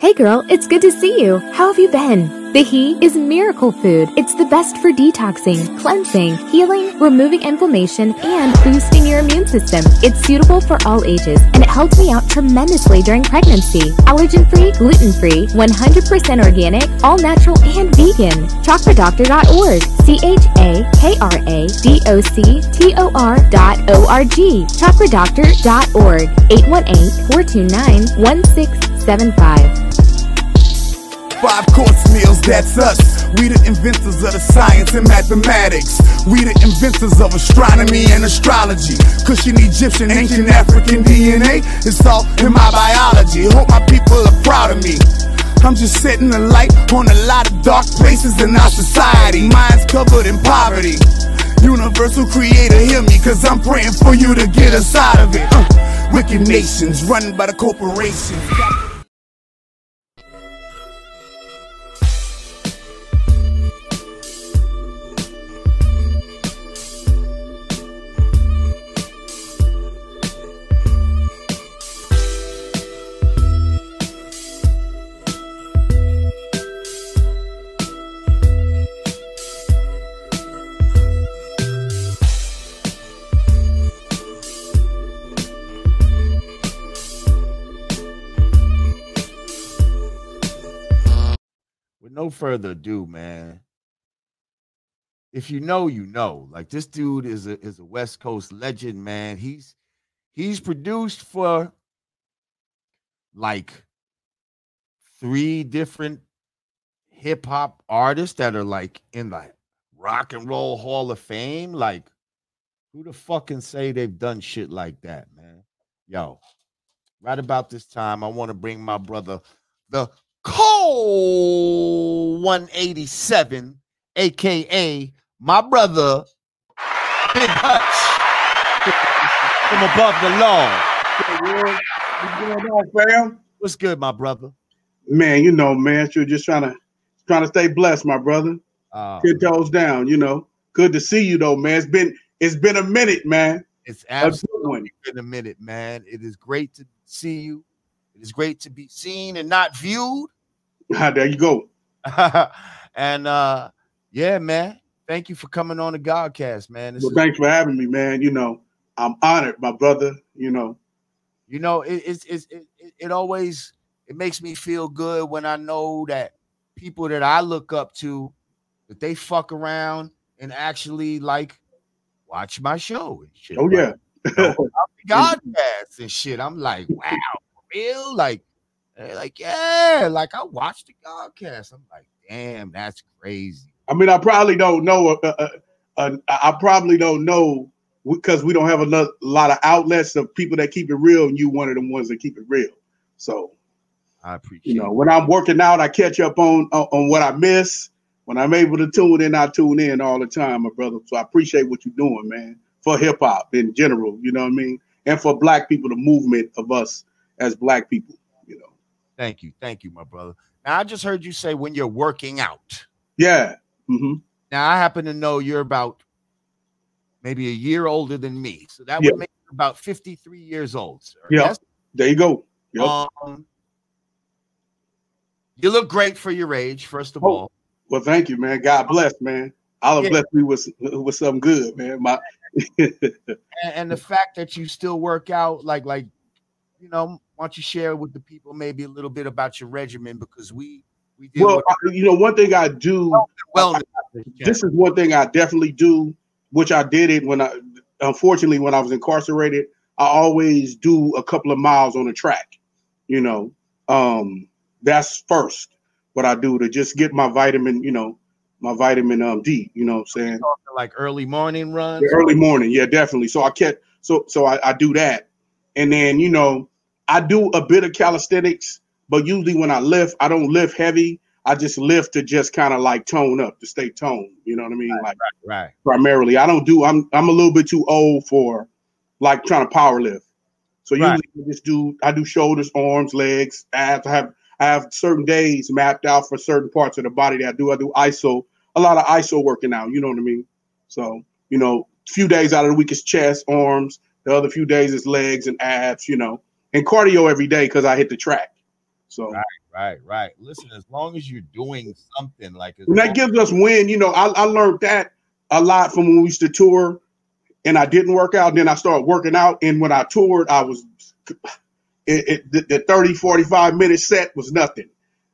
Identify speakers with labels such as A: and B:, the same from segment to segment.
A: Hey girl, it's good to see you. How have you been? The He is miracle food. It's the best for detoxing, cleansing, healing, removing inflammation, and boosting your immune system. It's suitable for all ages, and it helped me out tremendously during pregnancy. Allergen-free, gluten-free, 100% organic, all natural, and vegan. ChakraDoctor.org. CHAKRADOCTOR.org. ChakraDoctor.org. 818-429-1675.
B: 5 course meals, that's us. We the inventors of the science and mathematics. We the inventors of astronomy and astrology. Cushion Egyptian, ancient African DNA. It's all in my biology. Hope my people are proud of me. I'm just setting the light on a lot of dark places in our society. Minds covered in poverty. Universal creator, hear me, cause I'm praying for you to get us out of it. Wicked nations run by the corporations.
C: No further ado, man. If you know, you know. Like, this dude is a West Coast legend, man. He's produced for like 3 different hip hop artists that are like in the Rock and Roll Hall of Fame. Like, who the fuck can say they've done shit like that, man? Yo, right about this time, I want to bring my brother, the Cole 187, aka my brother Big Hutch from above the law.
D: What's going on, fam?
C: What's good, my brother?
D: Man, you know, man, you're just trying to stay blessed, my brother. 10 toes down, you know. Good to see you though, man. It's been a minute, man.
C: It's absolutely been a minute, man. It is great to see you. It is great to be seen and not viewed.
D: There you go.
C: And yeah, man. Thank you for coming on the Godcast, man.
D: Well, thanks for having me, man. You know, I'm honored, my brother. You know,
C: it always makes me feel good when I know that people that I look up to, that they fuck around and actually like watch my show and shit.
D: Oh yeah,
C: Godcast and shit. I'm like, wow, for real? Like yeah, like I watched the Godcast. I'm like, damn, that's crazy.
D: I mean, I probably don't know. I probably don't know because we don't have a lot of outlets of people that keep it real, and you one of them ones that keep it real. So
C: I appreciate.
D: You know, when I'm working out, I catch up on what I miss. When I'm able to tune in, I tune in all the time, my brother. So I appreciate what you're doing, man, for hip hop in general. You know what I mean, and for Black people, the movement of us as Black people. You know.
C: Thank you, my brother. Now I just heard you say when you're working out.
D: Yeah. Mm-hmm.
C: Now I happen to know you're about maybe a year older than me, so that would make you about 53 years old, sir.
D: Yeah.
C: Yes?
D: There you go. Yep.
C: You look great for your age, first of all.
D: Well, thank you, man. God bless, man. Allah bless me with something good, man.
C: And the fact that you still work out, like you know, why don't you share with the people maybe a little bit about your regimen, because we deal with
D: you know, one thing I do. This is one thing I definitely do, which I did it unfortunately when I was incarcerated. I always do a couple of miles on the track. You know, that's first what I do to just get my vitamin, you know, my vitamin D, you know what I'm saying?
C: Like early morning runs?
D: Yeah, early morning, yeah, definitely. So I do that. And then, you know, I do a bit of calisthenics, but usually when I lift, I don't lift heavy. I just lift to just kind of like tone up, to stay toned. You know what I mean?
C: Right.
D: Primarily. I'm a little bit too old for like trying to power lift. So usually I do shoulders, arms, legs, abs. I have certain days mapped out for certain parts of the body that I do. I do ISO, a lot of ISO working out. You know what I mean? So, you know, a few days out of the week is chest, arms. The other few days is legs and abs, you know, and cardio every day because I hit the track. So,
C: Right. Listen, as long as you're doing something like
D: and that gives us win. You know, I learned that a lot from when we used to tour, and I didn't work out. Then I started working out, and when I toured, I was the 30, 45-minute set was nothing.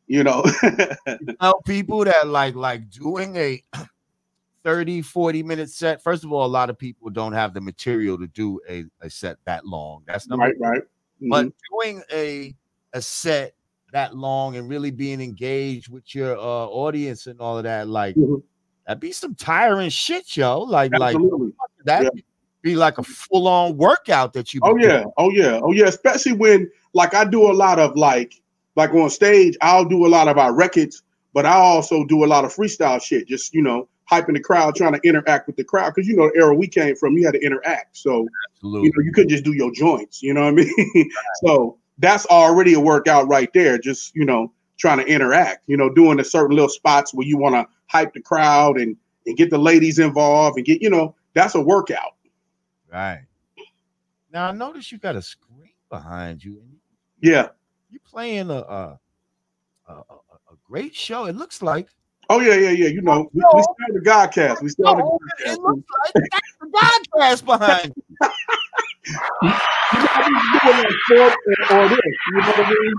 D: You know,
C: tell people that like doing a 30, 40-minute set. First of all, a lot of people don't have the material to do a set that long. That's number one.
D: right. Mm-hmm.
C: But doing a set that long and really being engaged with your audience and all of that, like that'd be some tiring shit, yo. Like that be like a full-on workout that you
D: doing. Oh yeah. Especially when like I do a lot of like on stage, I'll do a lot of our records, but I also do a lot of freestyle shit. Just, you know, hyping the crowd, trying to interact with the crowd. Because, you know, the era we came from, you had to interact. So, you know, you couldn't just do your joints. You know what I mean? Right. So that's already a workout right there. Just, you know, trying to interact, you know, doing the certain little spots where you want to hype the crowd and get the ladies involved and get, you know, that's a workout.
C: Right. Now, I notice you got a screen behind you.
D: Yeah.
C: You're playing a great show. It looks like.
D: Oh yeah. You know, we started the Godcast. We started the Godcast.
C: It looks like that's the Godcast behind you.
D: You know what I mean?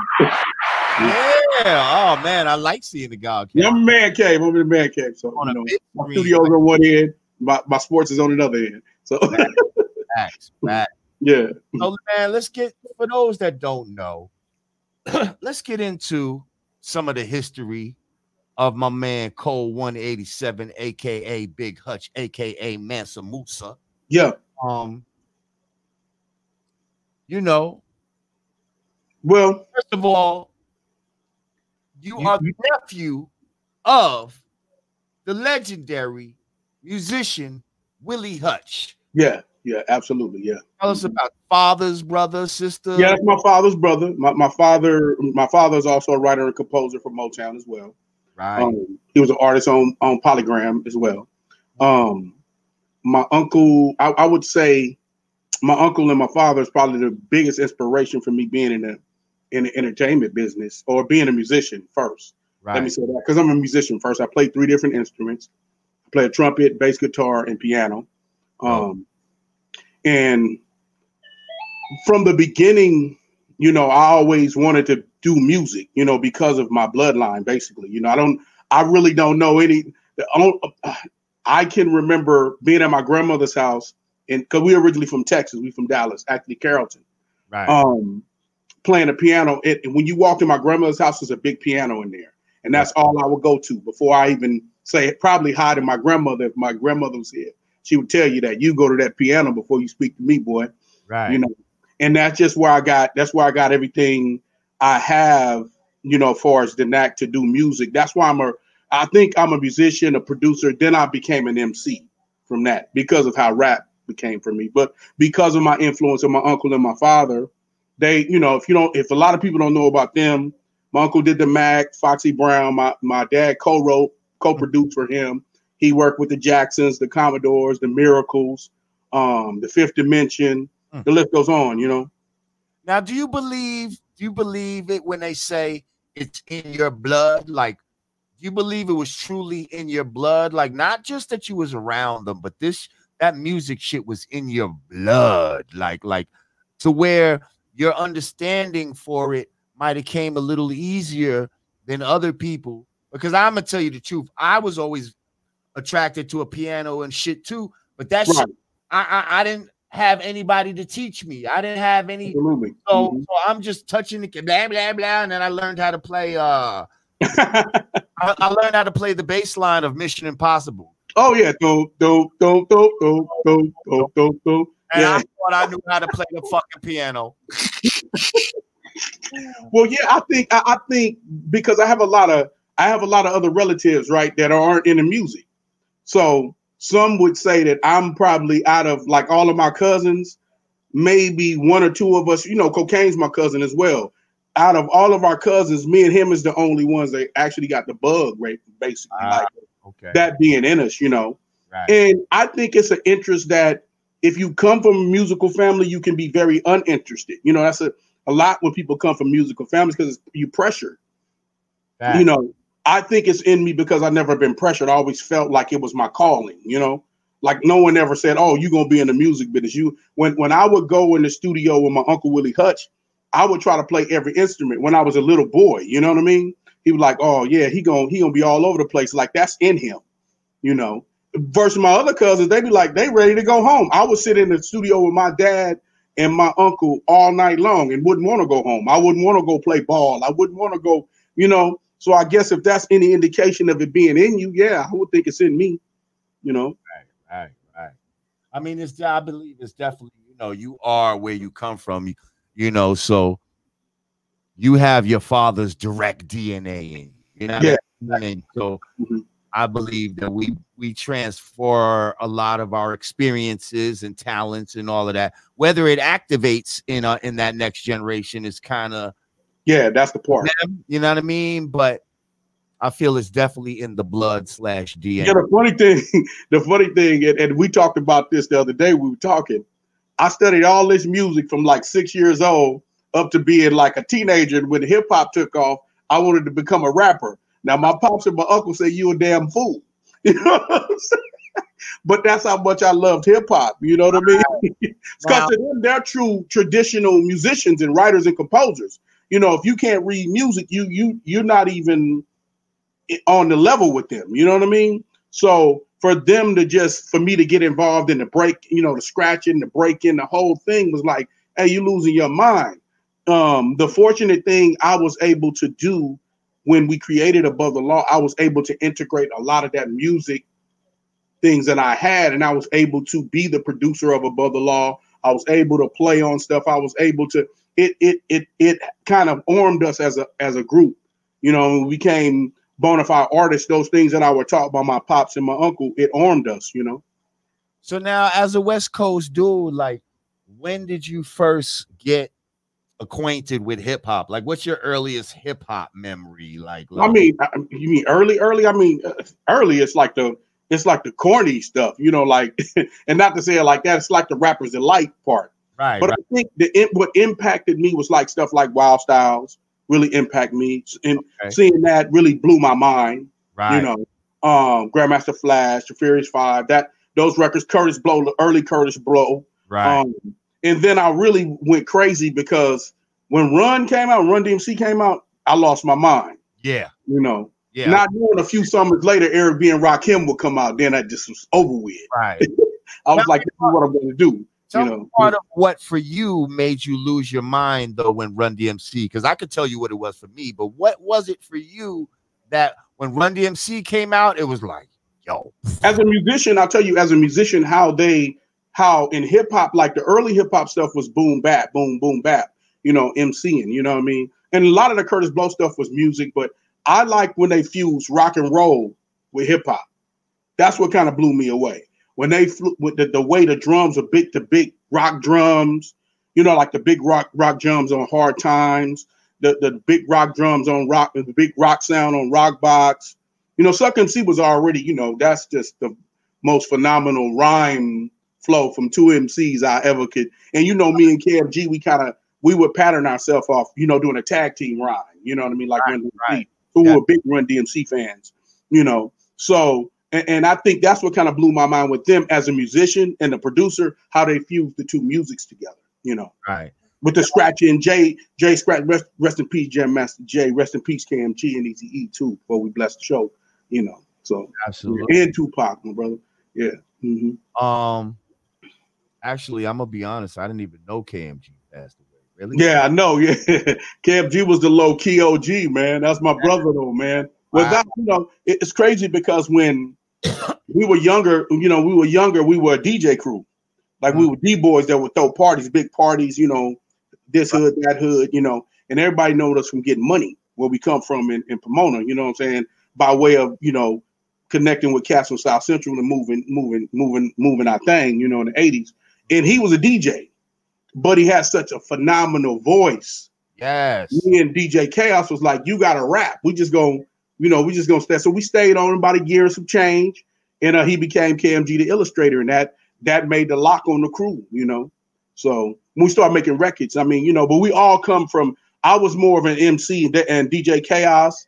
C: Yeah. Oh man, I like seeing the Godcast.
D: Yeah, I'm in the man cave. So you know, my studio's on one end, my sports is on another end. So
C: facts.
D: Yeah.
C: So man, let's get, for those that don't know, let's get into some of the history of my man Cole 187, aka Big Hutch, aka Mansa Musa.
D: Yeah.
C: You know,
D: well,
C: first of all, you are the nephew of the legendary musician Willie Hutch.
D: Yeah, absolutely. Yeah.
C: Tell us about father's brother, sister.
D: Yeah, that's my father's brother. My father is also a writer and composer for Motown as well.
C: Right.
D: He was an artist on Polygram as well. My uncle, I would say my uncle and my father is probably the biggest inspiration for me being in the entertainment business or being a musician first. Right. Let me say that, because I'm a musician first. I play 3 different instruments. I play a trumpet, bass guitar, and piano. And from the beginning, you know, I always wanted to do music, you know, because of my bloodline, basically. You know, I really don't know any. I can remember being at my grandmother's house, and because we're originally from Texas, we from Dallas, actually Carrollton.
C: Right.
D: Playing a piano. And when you walked in my grandmother's house, there's a big piano in there. And that's all I would go to before I even say probably hi to my grandmother. If my grandmother was here, she would tell you that you go to that piano before you speak to me, boy.
C: Right.
D: You know, and that's just where I got everything I have, you know, as far as the knack to do music. That's why I think I'm a musician, a producer. Then I became an MC from that because of how rap became for me. But because of my influence of my uncle and my father, they, you know, if a lot of people don't know about them, my uncle did the Mac, Foxy Brown. My dad co-produced for him. He worked with the Jacksons, the Commodores, the Miracles, the Fifth Dimension. The list goes on, you know.
C: Now, do you believe it when they say it's in your blood? Like, do you believe it was truly in your blood? Like, not just that you was around them, but that music shit was in your blood. Like to where your understanding for it might have came a little easier than other people. Because I'm gonna tell you the truth, I was always attracted to a piano and shit too, but that shit, I didn't have anybody to teach me. I didn't have any. So I'm just touching the blah blah blah, and then I learned how to play. I learned how to play the bass line of Mission Impossible.
D: Oh yeah, do.
C: And I thought I knew how to play the fucking piano.
D: Well, yeah, I think because I have a lot of other relatives, right, that aren't into music. So some would say that I'm probably, out of like all of my cousins, maybe 1 or 2 of us, you know, Cocaine's my cousin as well. Out of all of our cousins, me and him is the only ones that actually got the bug, right? Basically, that being in us, you know. Right. And I think it's an interest that if you come from a musical family, you can be very uninterested. You know, that's a lot when people come from musical families because you pressured. You know, I think it's in me because I've never been pressured. I always felt like it was my calling, you know, like no one ever said, oh, you're going to be in the music business. When I would go in the studio with my Uncle Willie Hutch, I would try to play every instrument when I was a little boy. You know what I mean? He was like, oh yeah, he gonna be all over the place. Like that's in him, you know, versus my other cousins, they be like, they ready to go home. I would sit in the studio with my dad and my uncle all night long and wouldn't want to go home. I wouldn't want to go play ball. I wouldn't want to go, you know. So I guess if that's any indication of it being in you, yeah, I would think it's in me, you know.
C: Right. I mean, I believe it's definitely, you know, you are where you come from, you know, so you have your father's direct DNA in you. You know what I mean? So I believe that we transfer a lot of our experiences and talents and all of that. Whether it activates in that next generation is kind of
D: that's the part.
C: You know what I mean? But I feel it's definitely in the blood/DNA.
D: Yeah, the funny thing, and we talked about this the other day. We were talking. I studied all this music from like 6 years old up to being like a teenager. And when hip hop took off, I wanted to become a rapper. Now my pops and my uncle say you a damn fool. You know what I'm saying? But that's how much I loved hip hop. You know what I mean? Because to them, they're true traditional musicians and writers and composers. You know, if you can't read music, you're not even on the level with them. You know what I mean? So for them for me to get involved in the break, you know, the scratching, the breaking, the whole thing was like, hey, you losing your mind. The fortunate thing I was able to do when we created Above the Law, I was able to integrate a lot of that music things that I had, and I was able to be the producer of Above the Law. I was able to play on stuff. I was able to, it kind of armed us as a group. You know, we became bona fide artists. Those things that I were taught by my pops and my uncle, it armed us, you know.
C: So now as a West Coast dude, like when did you first get acquainted with hip hop? Like what's your earliest hip hop memory? Like
D: I mean, you mean early? I mean, early, it's like the corny stuff, you know, like, and not to say it like that, it's like the Rappers Delight part.
C: Right.
D: But I think what impacted me was like stuff like Wild Styles really impact me. And seeing that really blew my mind.
C: Right.
D: You know, Grandmaster Flash, The Furious Five, those records, Curtis Blow, the early Curtis Blow.
C: Right.
D: And then I really went crazy because when Run DMC came out, I lost my mind.
C: Yeah.
D: You know.
C: Yeah.
D: Not knowing a few summers later, Eric B. and Rakim would come out. Then I just was over with.
C: Right.
D: I was like, this is what I'm going to do.
C: You know, part of what for you made you lose your mind though when Run DMC, because I could tell you what it was for me, but what was it for you that when Run DMC came out, it was like, yo.
D: As a musician, I'll tell you, as a musician, how in hip hop, like the early hip hop stuff was boom bap, boom boom bap, you know, MCing, you know what I mean? And a lot of the Curtis Blow stuff was music, but I like when they fused rock and roll with hip hop. That's what kind of blew me away. When they with the way the drums are the big rock drums, you know, like the big rock drums on Hard Times, the big rock drums on rock, the big rock sound on Rock Box. You know, Suck MC was already, you know, that's just the most phenomenal rhyme flow from two MCs I ever could. And you know, me and KFG, we would pattern ourselves off, you know, doing a tag team rhyme. You know what I mean? Like Run DMC. So we were big Run DMC fans, you know. So and I think that's what kind of blew my mind with them as a musician and a producer, how they fused the two musics together, you know.
C: Right.
D: With the scratching, Jay Scratch, rest in peace, Jam Master Jay, rest in peace, KMG and Eazy-E too, before we bless the show, you know. So
C: absolutely.
D: And Tupac, my brother. Yeah. Mm-hmm.
C: Actually, I'm gonna be honest, I didn't even know KMG passed away. Really?
D: Yeah, I know. Yeah. KMG was the low key OG, man. That's my brother though, man. Well, that, you know, it's crazy because when we were younger, we were a DJ crew. Like we were D-boys that would throw parties, big parties, you know, this hood, that hood, you know, and everybody knows us from getting money where we come from in Pomona, you know what I'm saying? By way of, you know, connecting with cats from South Central and moving our thing, you know, in the 80s. And he was a DJ, but he had such a phenomenal voice.
C: Yes.
D: Me and DJ K-Oss was like, you got to rap. We just gonna stay. So we stayed on about a year and some change. And he became KMG the illustrator. And that made the lock on the crew, you know. So when we started making records, I mean, you know, but we all come from, I was more of an MC and DJ K-Oss.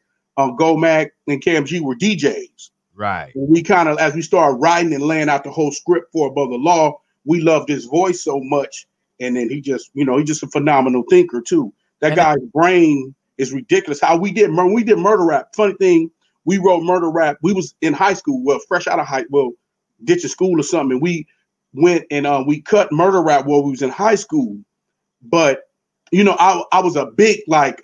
D: Go-Mac and KMG were DJs.
C: Right.
D: And we kind of, as we started writing and laying out the whole script for Above the Law, we loved his voice so much. And then he just, he's just a phenomenal thinker too. That guy's brain is ridiculous. How we did murder rap. Funny thing, we wrote murder rap. We was in high school, fresh out of ditching school or something. And we went and we cut murder rap while we was in high school. But I was a big like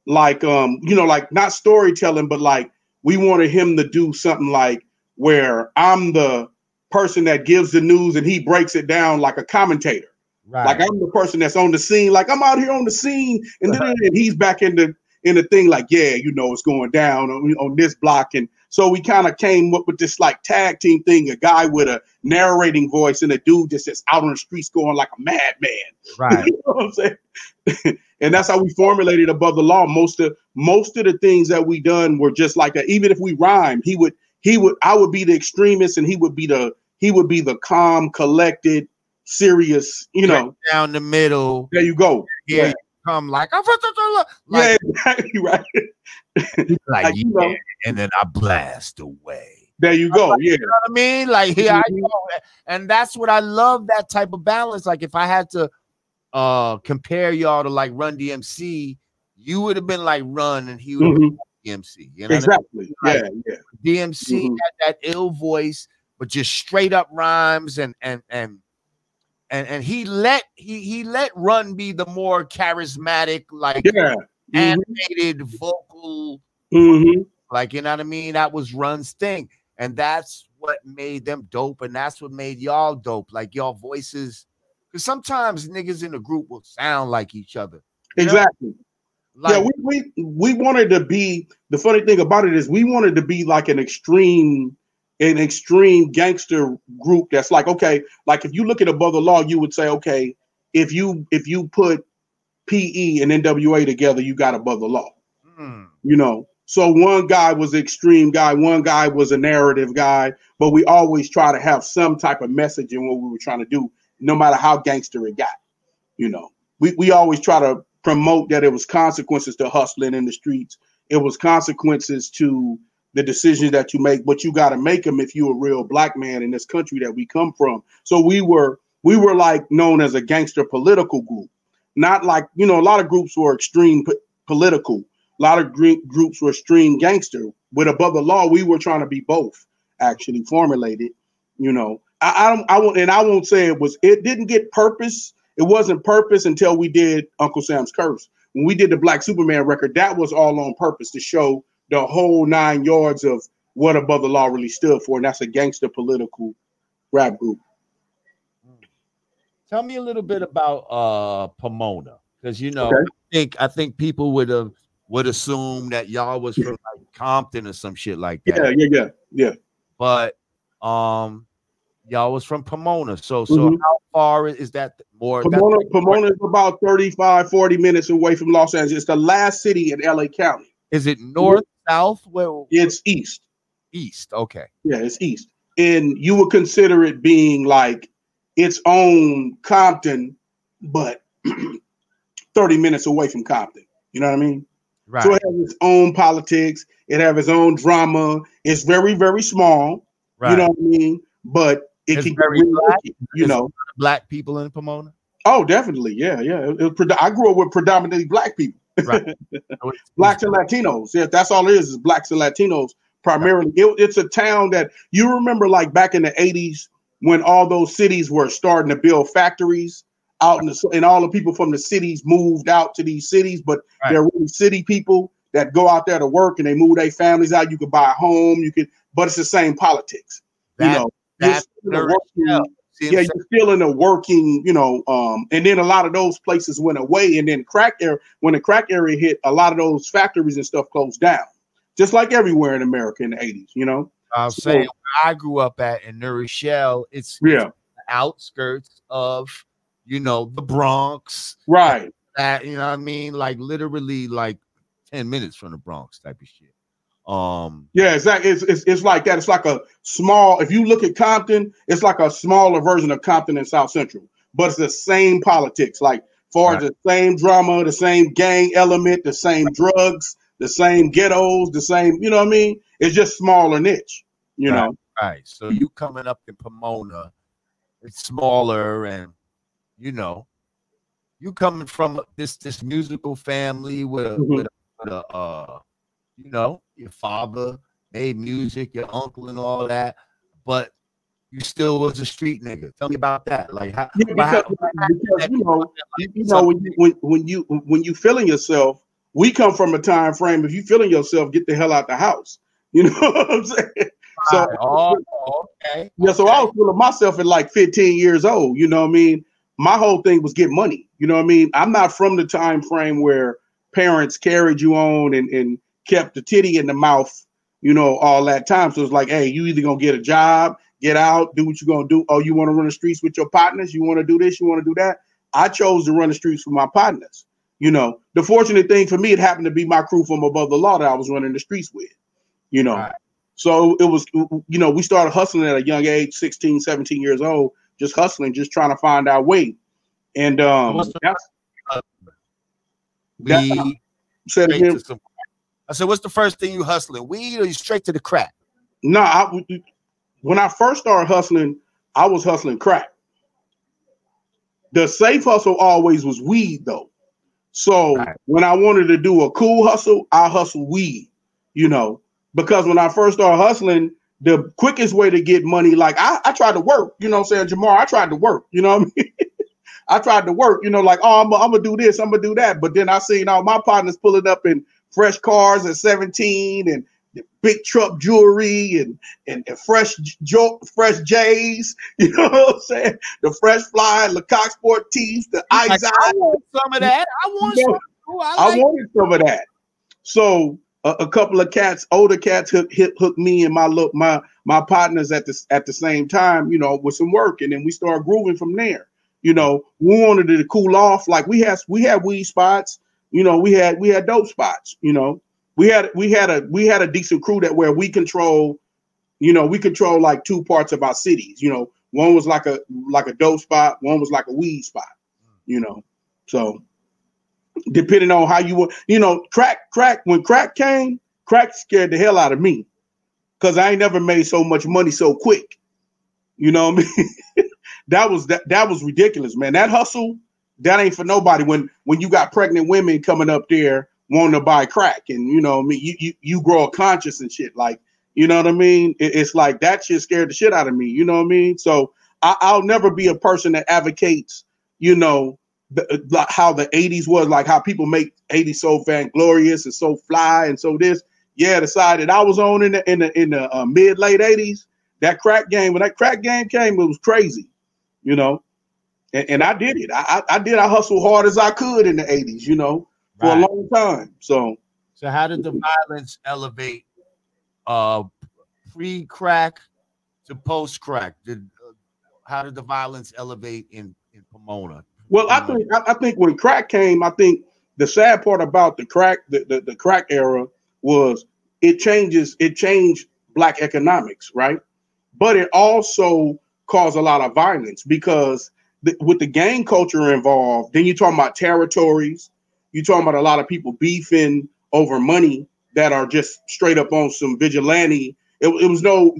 D: not storytelling, but like we wanted him to do something like where I'm the person that gives the news and he breaks it down like a commentator. Right. Like I'm the person that's on the scene, like I'm out here on the scene, and then he's back in the thing, like, yeah, it's going down on this block. And so we kind of came up with this like tag team thing, a guy with a narrating voice and a dude that's just out on the streets going like a madman. Right. You know what I'm saying? And that's how we formulated Above the Law. Most of the things that we done were just like that. Even if we rhymed, I would be the extremist and he would be the calm, collected, serious,
C: down the middle.
D: There you go.
C: Yeah. You come like
D: yeah, exactly right.
C: like and then I blast away.
D: There you go. Yeah.
C: You know what I mean? Like here I go. And that's what I love, that type of balance. Like if I had to compare y'all to like Run DMC, you would have been like Run and he would have been DMC. You know
D: exactly.
C: What I mean? Like, DMC had that ill voice, but just straight up rhymes and he let Run be the more charismatic, like animated vocal, like, you know what I mean? That was Run's thing. And that's what made them dope, and that's what made y'all dope. Like y'all voices, because sometimes niggas in a group will sound like each other.
D: Exactly. Like, we wanted to be, the funny thing about it is we wanted to be like an extreme gangster group that's like, okay, like if you look at Above the Law, you would say, okay, if you put PE and NWA together, you got Above the Law. So one guy was the extreme guy, one guy was a narrative guy, but we always try to have some type of message in what we were trying to do, no matter how gangster it got. We always try to promote that it was consequences to hustling in the streets. It was consequences to the decisions that you make, but you got to make them if you're a real black man in this country that we come from. So we were like known as a gangster political group, not like, a lot of groups were extreme political. A lot of groups were extreme gangster. With Above the Law, we were trying to be both, actually formulated. I won't say it didn't get purpose. It wasn't purpose until we did Uncle Sam's Curse. When we did the Black Superman record, that was all on purpose to show the whole 9 yards of what Above the Law really stood for. And that's a gangster political rap group.
C: Tell me a little bit about Pomona. Because, I think people would assume that y'all was from like Compton or some shit like that.
D: Yeah.
C: But y'all was from Pomona. So how far is that more?
D: Pomona is about 35, 40 minutes away from Los Angeles. It's the last city in LA County.
C: Is it north, south?
D: It's east.
C: East, okay.
D: Yeah, it's east. And you would consider it being like its own Compton, but 30 minutes away from Compton. You know what I mean? Right. So it has its own politics. It has its own drama. It's very, very small. Right. You know what I mean? But it can
C: very black, black people in Pomona.
D: Oh, definitely. Yeah. I grew up with predominantly black people. Right. Blacks and Latinos. Yeah, that's all it is blacks and Latinos primarily. Right. It's a town that you remember like back in the 80s when all those cities were starting to build factories out and all the people from the cities moved out to these cities, but they're really city people that go out there to work and they move their families out. You could buy a home, but it's the same politics. You're still in a working, and then a lot of those places went away, and then when the crack area hit, a lot of those factories and stuff closed down, just like everywhere in America in the 80s.
C: I was saying where I grew up at in New Rochelle, it's the outskirts of the Bronx,
D: right?
C: That what I mean, like literally like 10 minutes from the Bronx type of shit.
D: Yeah, exactly. It's like that. It's like a small. If you look at Compton, it's like a smaller version of Compton in South Central, but it's the same politics. Like far as the same drama, the same gang element, the same drugs, the same ghettos, the same, you know what I mean? It's just smaller niche, you know?
C: Right. So you coming up in Pomona, it's smaller, and you know, you coming from this musical family with a you know, your father made music, your uncle and all that, but you still was a street nigga. Tell me about that. Like how,
D: because when you feeling yourself, we come from a time frame. If you feeling yourself, get the hell out the house. You know what I'm saying? So
C: okay.
D: Yeah, so I was feeling myself at like 15 years old. You know what I mean? My whole thing was get money. You know what I mean? I'm not from the time frame where parents carried you on and kept the titty in the mouth, you know, all that time. So it's like, hey, you either gonna get a job, get out, do what you're gonna do. Oh, you want to run the streets with your partners? You want to do this? You want to do that? I chose to run the streets with my partners. You know, the fortunate thing for me, it happened to be my crew from above the law that I was running the streets with. You know. Right. So it was, you know, we started hustling at a young age, 16, 17 years old, just hustling, just trying to find our way. And I
C: said, what's the first thing you hustling? Weed or you straight to the crack?
D: No, when I first started hustling, I was hustling crack. The safe hustle always was weed, though. So when I wanted to do a cool hustle, I hustle weed, you know. Because when I first started hustling, the quickest way to get money, like I tried to work, you know what I'm saying, Jamar, I tried to work, you know what I mean? I tried to work, you know, like, oh, I'm going to do this, I'm going to do that. But then I seen all my partners pulling up in fresh cars at 17 and big truck jewelry and fresh J's, you know what I'm saying? The fresh fly, Lecoq sport tees, the eyes out.
C: I want some of that. I
D: wanted some of that. So a couple of cats, older cats, hooked me and my partners at the same time, you know, with some work, and then we started grooving from there. You know, we wanted to cool off. Like we had weed spots, you know, we had dope spots. You know, we had a decent crew that where we control like two parts of our cities. You know, one was like a dope spot, one was like a weed spot. You know, so. Depending on how you want, you know, when crack came, crack scared the hell out of me because I ain't never made so much money so quick. You know what I mean? that was ridiculous, man. That hustle, that ain't for nobody. When you got pregnant women coming up there wanting to buy crack, and you know what I mean, you grow a conscience and shit, like, you know what I mean? It's like that shit scared the shit out of me. You know what I mean? So I'll never be a person that advocates, you know, how the 80s was, like how people make 80s so vainglorious and so fly and so this. Yeah, the side that I was on in the mid late 80s, that crack game, when that crack game came, it was crazy, you know. And I did it. I hustled hard as I could in the 80s, you know, for a long time. So
C: how did the violence elevate pre-crack to post-crack? How did the violence elevate in Pomona?
D: Well, I think when crack came, I think the sad part about the crack, the crack era was it changed Black economics, right? But it also caused a lot of violence because with the gang culture involved, then you're talking about territories, you're talking about a lot of people beefing over money that are just straight up on some vigilante. It was no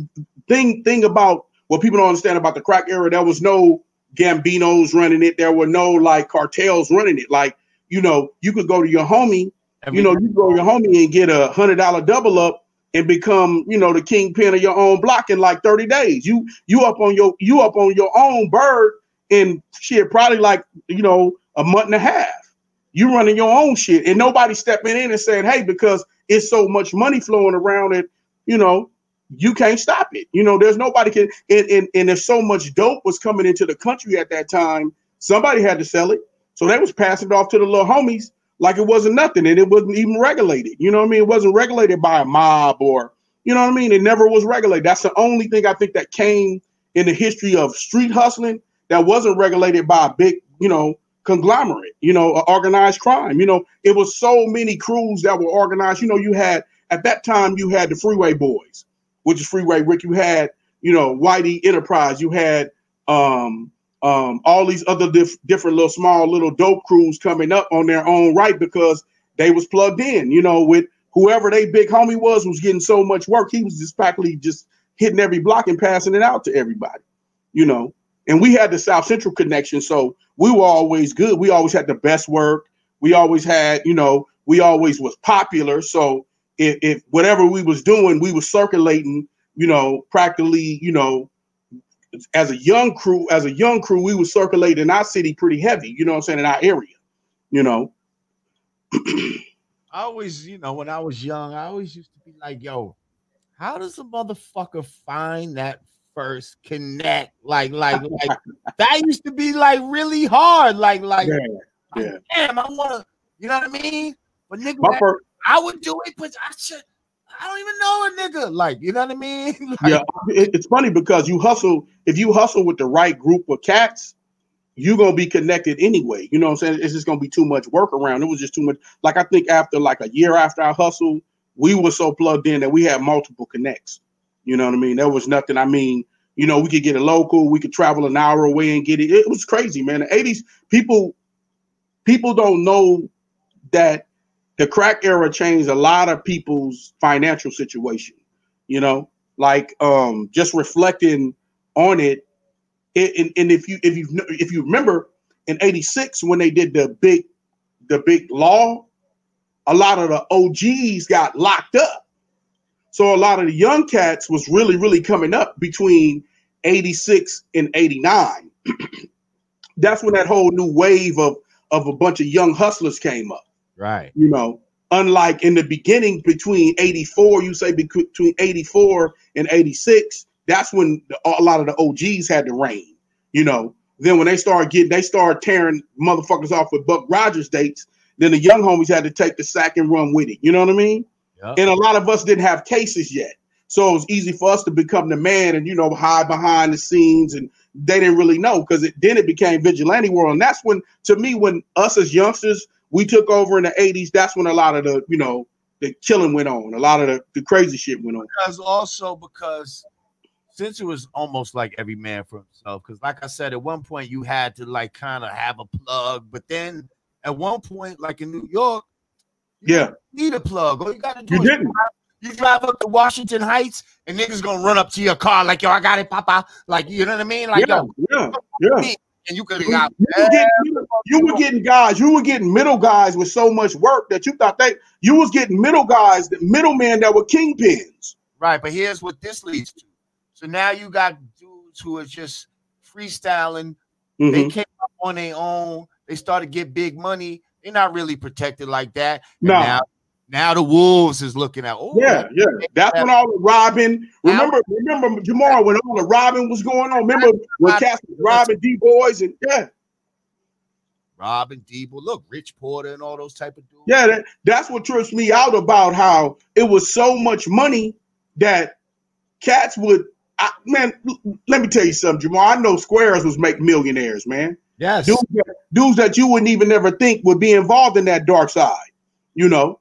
D: thing about what people don't understand about the crack era. There was no Gambinos running it. There were no like cartels running it. Like, you know, you could go to your homie, and get $100 double up and become, you know, the kingpin of your own block in like 30 days. You up on your own bird in shit, probably like, you know, a month and a half. You running your own shit and nobody stepping in and saying, hey, because it's so much money flowing around it, you know, you can't stop it. You know, there's nobody can, and if so much dope was coming into the country at that time, somebody had to sell it. So they was passing it off to the little homies like it wasn't nothing, and it wasn't even regulated. You know what I mean? It wasn't regulated by a mob or, you know what I mean? It never was regulated. That's the only thing I think that came in the history of street hustling that wasn't regulated by a big, you know, conglomerate, you know, organized crime. You know, it was so many crews that were organized. You know, you had, at that time, you had the Freeway Boys, which is Freeway Rick. You had, you know, Whitey Enterprise. You had all these other different little dope crews coming up on their own right because they was plugged in, you know, with whoever they big homie was getting so much work, he was just practically just hitting every block and passing it out to everybody, you know. And we had the South Central connection, so we were always good. We always had the best work. We always had, you know, we always was popular. So if whatever we was doing, we was circulating, you know, practically, you know, as a young crew, we was circulating in our city pretty heavy, you know what I'm saying, in our area, you know.
C: I always, you know, when I was young, I always used to be like, yo, how does a motherfucker find that first connect? Like that used to be like really hard. Yeah. Damn, I wanna, you know what I mean? But nigga, I would do it, but I don't even know a nigga. Like, you know what I mean? Like,
D: yeah, it's funny because if you hustle with the right group of cats, you're gonna be connected anyway. You know what I'm saying? It's just gonna be too much work around. It was just too much. Like, I think after like a year after I hustled, we were so plugged in that we had multiple connects. You know what I mean? There was nothing. I mean, you know, we could get a local, we could travel an hour away and get it. It was crazy, man. The 80s, people don't know that the crack era changed a lot of people's financial situation. You know, like just reflecting on it. And if you remember in '86 when they did the big law, a lot of the OGs got locked up. So a lot of the young cats was really coming up between 86 and 89. That's when that whole new wave of a bunch of young hustlers came up.
C: Right.
D: You know, unlike in the beginning between 84, you say between 84 and 86, that's when a lot of the OGs had the reign. You know, then when they started tearing motherfuckers off with Buck Rogers dates, then the young homies had to take the sack and run with it. You know what I mean? Yep. And a lot of us didn't have cases yet. So it was easy for us to become the man and, you know, hide behind the scenes. And they didn't really know because then it became vigilante world. And that's when, to me, when us as youngsters, we took over in the 80s, that's when a lot of the, you know, the killing went on. A lot of the crazy shit went on.
C: Because since it was almost like every man for himself, because like I said, at one point you had to like kind of have a plug, but then at one point, like in New York, you don't need a plug. All you got to do you drive up to Washington Heights and niggas gonna run up to your car like, yo, I got it, papa. Like, you know what I mean? Like,
D: yeah.
C: And you could have got
D: you were getting middle guys with so much work that you thought you was getting middle guys, the middlemen that were kingpins.
C: Right, but here's what this leads to. So now you got dudes who are just freestyling. Mm-hmm. They came up on their own. They started to get big money. They're not really protected like that.
D: No.
C: Now the Wolves is looking at.
D: That's when all the robbing. Remember, Jamar, when all the robbing was going on. Remember when cats was robbing D-boys and
C: robbing D-boy. Look, Rich Porter and all those type of dudes.
D: Yeah, that's what trips me out about how it was so much money that cats would. Man, let me tell you something, Jamar. I know Squares was make millionaires, man.
C: Yes,
D: dudes that you wouldn't even ever think would be involved in that dark side. You know.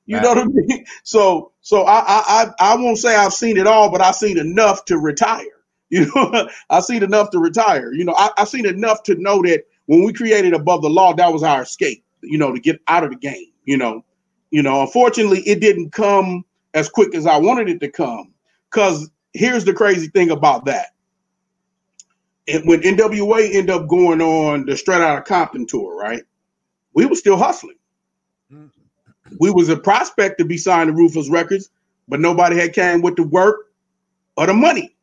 D: You know what I mean? So I won't say I've seen it all, but I've seen enough to retire. You know, I've seen enough to retire. You know, I've seen enough to know that when we created Above the Law, that was our escape. You know, to get out of the game. You know, unfortunately, it didn't come as quick as I wanted it to come. Because here's the crazy thing about that. And when NWA ended up going on the Straight Outta Compton tour, right? We were still hustling. We was a prospect to be signed to Ruthless Records, but nobody had came with the work or the money.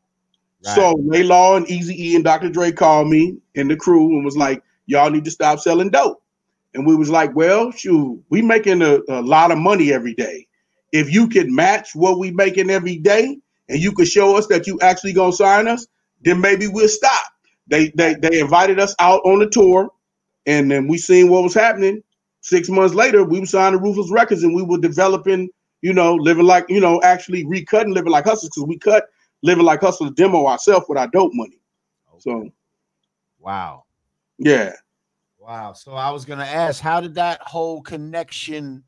D: Right. So Laylaw and Eazy-E and Dr. Dre called me and the crew and was like, y'all need to stop selling dope. And we was like, well, shoot, we making a lot of money every day. If you could match what we making every day and you could show us that you actually gonna sign us, then maybe we'll stop. They invited us out on the tour, and then we seen what was happening. 6 months later, we were signed to Ruthless Records, and we were developing, you know, living like, you know, actually recutting Living Like Hustlers, because we cut Living Like Hustlers demo ourselves with our dope money. So,
C: wow,
D: yeah,
C: wow. So I was gonna ask, how did that whole connection?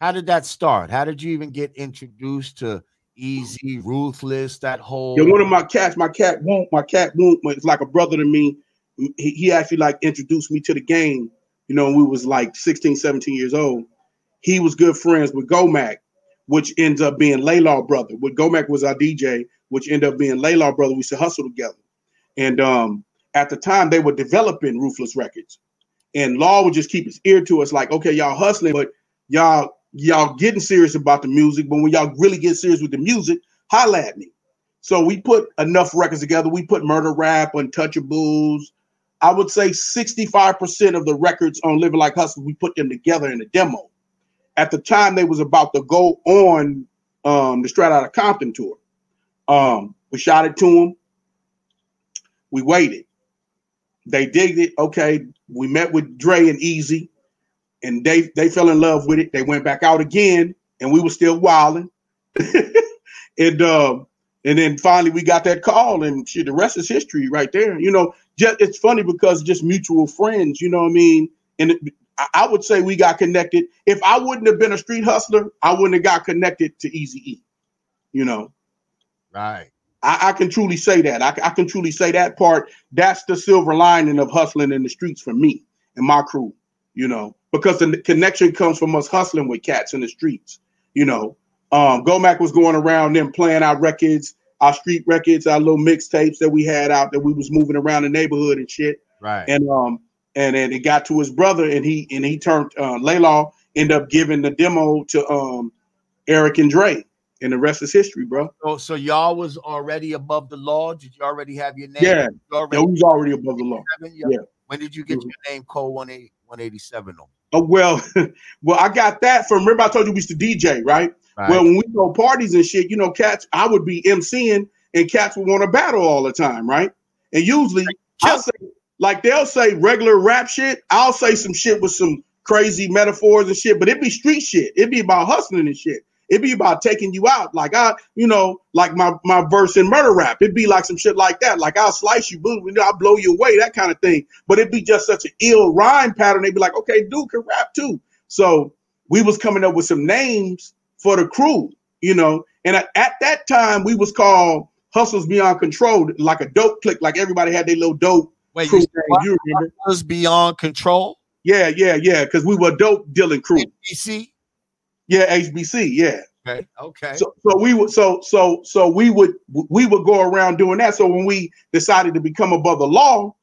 C: How did that start? How did you even get introduced to Easy, Ruthless, that whole?
D: Yeah, one of my cat Won't, it's like a brother to me. He actually like introduced me to the game. You know, we was like 16, 17 years old. he was good friends with Gomac, which ends up being Laylaw brother. With Gomac was our DJ, which ended up being Laylaw brother. We used to hustle together. And at the time, they were developing Ruthless Records. And Law would just keep his ear to us like, okay, y'all hustling, but y'all getting serious about the music. But when y'all really get serious with the music, holla at me. So we put enough records together. We put Murder Rap, Untouchables. I would say 65% of the records on Living Like Hustle, we put them together in a demo. At the time, they was about to go on the Straight Outta Compton tour. We shot it to them. We waited. They digged it. Okay, we met with Dre and Easy, and they fell in love with it. They went back out again, and we were still wilding. And then finally we got that call, and shit, the rest is history right there. You know, it's funny because just mutual friends, you know what I mean? And I would say we got connected. If I wouldn't have been a street hustler, I wouldn't have got connected to Eazy-E, you know?
C: Right.
D: I can truly say that. I can truly say that part. That's the silver lining of hustling in the streets for me and my crew, you know, because the connection comes from us hustling with cats in the streets, you know. Gomac was going around them playing our records, our street records, our little mixtapes that we had out that we was moving around the neighborhood and shit.
C: Right.
D: And then it got to his brother, and he turned Laylaw, ended up giving the demo to Eric and Dre. And the rest is history, bro.
C: So y'all was already above the law? Did you already have your name?
D: Yeah, we was already above the law. Yeah.
C: When did you get your name, Code 187 on?
D: Oh, well, I got that from, remember I told you we used to DJ, right? Well, when we go parties and shit, you know, cats, I would be MCing and cats would want to battle all the time, right? And usually I'll say, like they'll say regular rap shit. I'll say some shit with some crazy metaphors and shit, but it'd be street shit. It'd be about hustling and shit. It'd be about taking you out. Like like my verse in Murder Rap. It'd be like some shit like that. Like I'll slice you, boom, I'll blow you away, that kind of thing. But it'd be just such an ill rhyme pattern. They'd be like, okay, dude can rap too. So we was coming up with some names for the crew, you know. And at that time, we was called Hustles Beyond Control, like a dope clique. Like everybody had their little dope crew. You remember?
C: Hustles Beyond Control?
D: Yeah. Because we were a dope dealing crew.
C: HBC?
D: Yeah, HBC, yeah.
C: Okay.
D: So we would go around doing that. So when we decided to become above the law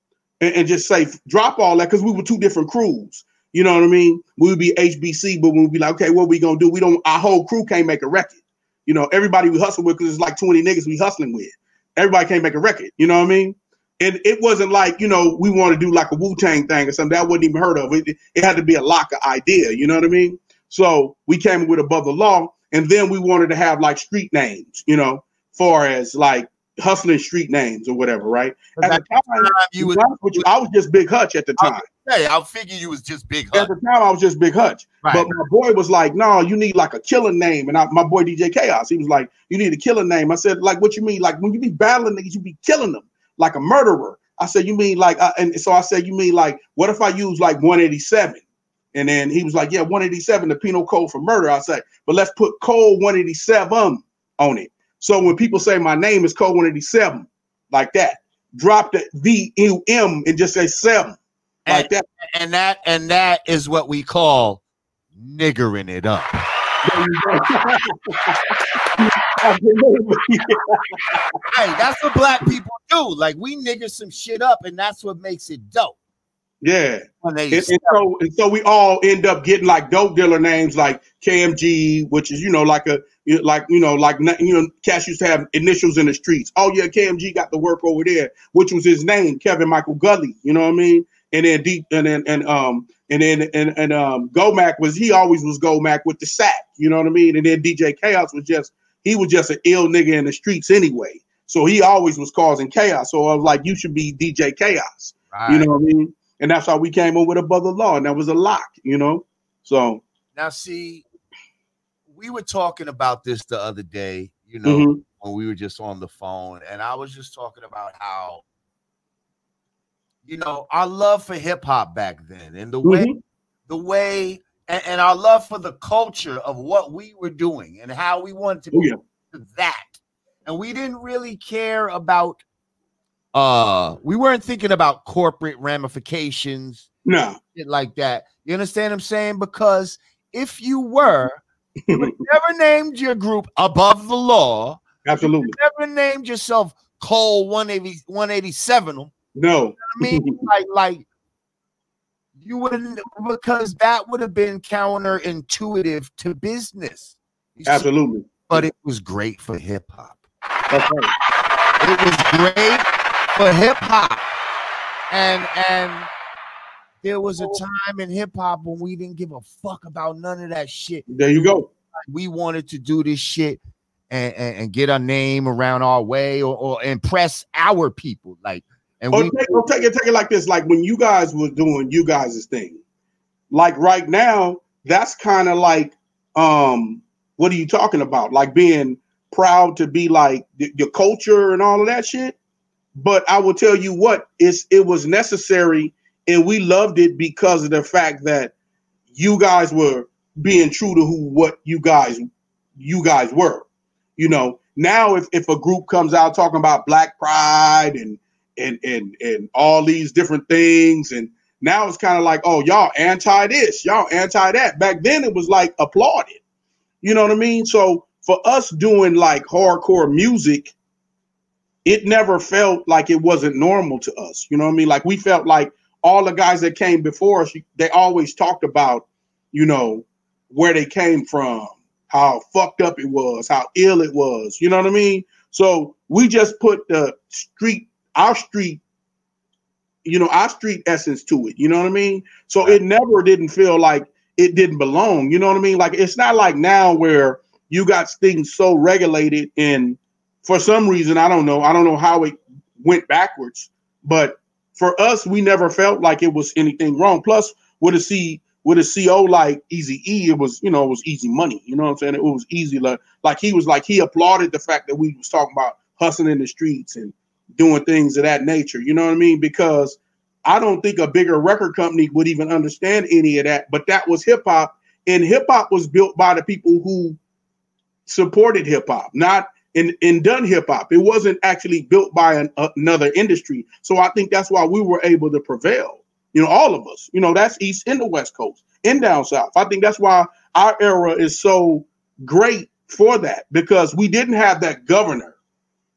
D: and just say drop all that, because we were two different crews. You know what I mean? We would be HBC, but we'd be like, okay, what we gonna do? Our whole crew can't make a record. You know, everybody we hustle with, because it's like 20 niggas we hustling with. Everybody can't make a record. You know what I mean? And it wasn't like, you know, we want to do like a Wu-Tang thing or something. That wasn't even heard of. It had to be a locker idea. You know what I mean? So we came with Above the Law, and then we wanted to have like street names, you know, far as like hustling street names or whatever, right? At the time, I was just Big Hutch at the time.
C: I figure you was just Big Hutch.
D: At the time, I was just Big Hutch. Right. But my boy was like, no, you need like a killer name. And my boy DJ K-Oss, he was like, you need a killer name. I said, like, what you mean? Like, when you be battling niggas, you be killing them like a murderer. I said, you mean like, and so I said, you mean like, what if I use like 187? And then he was like, yeah, 187, the penal code for murder. I said, but let's put code 187 on it. So when people say my name is code 187, like that, drop the V-U-M and just say 7, like that.
C: And that is what we call niggering it up. Hey, that's what black people do. Like, we nigger some shit up, and that's what makes it dope.
D: Yeah, and so we all end up getting like dope dealer names like KMG, which is cats used to have initials in the streets. Oh yeah, KMG got the work over there, which was his name, Kevin Michael Gully. You know what I mean? And then Gomac he always was Gomac with the sack. You know what I mean? And then DJ K-Oss was just an ill nigga in the streets anyway. So he always was causing chaos. So I was like, you should be DJ K-Oss. Right. You know what I mean? And that's how we came up with Above the Law, and that was a lock, you know. So
C: now, see, we were talking about this the other day, you know, when we were just on the phone, and I was just talking about how, you know, our love for hip hop back then, and the way, and our love for the culture of what we were doing, and how we wanted to be to that, and we didn't really care about. We weren't thinking about corporate ramifications,
D: no,
C: shit like that. You understand what I'm saying? Because if you were, you would never named your group Above the Law.
D: Absolutely.
C: You never named yourself Cole 187.
D: No.
C: You know what I mean? like you wouldn't, because that would have been counterintuitive to business.
D: Absolutely.
C: See? But it was great for hip hop.
D: That's right.
C: It was great for hip hop. And there was a time in hip hop when we didn't give a fuck about none of that shit.
D: There you go.
C: We wanted to do this shit and get our name around our way or impress our people. Like, and
D: take it like this. Like when you guys were doing you guys' thing, like right now, that's kind of like, what are you talking about? Like being proud to be like your culture and all of that shit. But I will tell you what, it was necessary, and we loved it because of the fact that you guys were being true to what you guys were. You know, now if a group comes out talking about Black pride and all these different things, and now it's kind of like, oh, y'all anti this, y'all anti that. Back then it was like applauded. You know what I mean? So for us doing like hardcore music, it never felt like it wasn't normal to us. You know what I mean? Like we felt like all the guys that came before us, they always talked about, you know, where they came from, how fucked up it was, how ill it was. You know what I mean? So we just put our street essence to it. You know what I mean? So it never didn't feel like it didn't belong. You know what I mean? Like it's not like now where you got things so regulated, and for some reason, I don't know how it went backwards, but for us, we never felt like it was anything wrong. Plus, with a CO like Eazy-E, it was easy money. You know what I'm saying? It was easy. Like he applauded the fact that we was talking about hustling in the streets and doing things of that nature. You know what I mean? Because I don't think a bigger record company would even understand any of that. But that was hip hop, and hip hop was built by the people who supported hip hop, not in done hip hop. It wasn't actually built by another industry. So I think that's why we were able to prevail. You know, all of us, you know, that's East and the West Coast and down South. I think that's why our era is so great for that, because we didn't have that governor.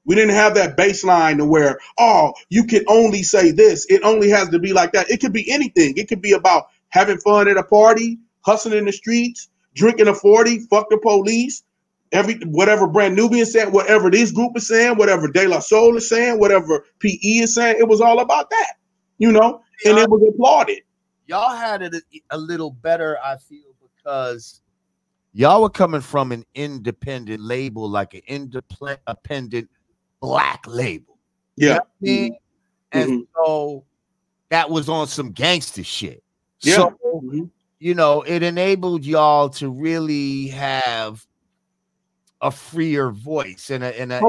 D: We didn't have that baseline to where, oh, you can only say this. It only has to be like that. It could be anything. It could be about having fun at a party, hustling in the streets, drinking a 40, fuck the police, whatever Brand Nubian said, whatever this group is saying, whatever De La Soul is saying, whatever PE is saying, it was all about that, you know, and it was applauded.
C: Y'all had it a little better, I feel, because y'all were coming from an independent label, like an independent Black label.
D: Yeah.
C: You know what I mean? And so that was on some gangster shit.
D: Yeah.
C: So, you know, it enabled y'all to really have a freer voice and a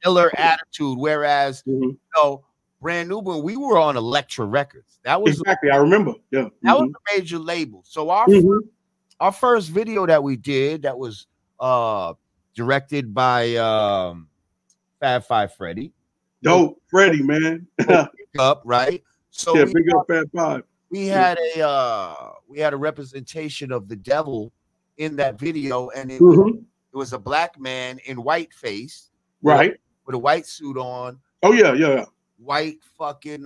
C: killer attitude. Whereas, you know, Brand New, when we were on Elektra Records, that was
D: exactly. I remember. Yeah,
C: that was a major label. So our first video that we did, that was directed by Fab Five Freddy.
D: Dope, Freddy, man.
C: Up, right? So
D: yeah, big up Fab Five.
C: We had a representation of the devil in that video, and it was a black man in whiteface,
D: right,
C: with a white suit on.
D: Oh yeah.
C: White fucking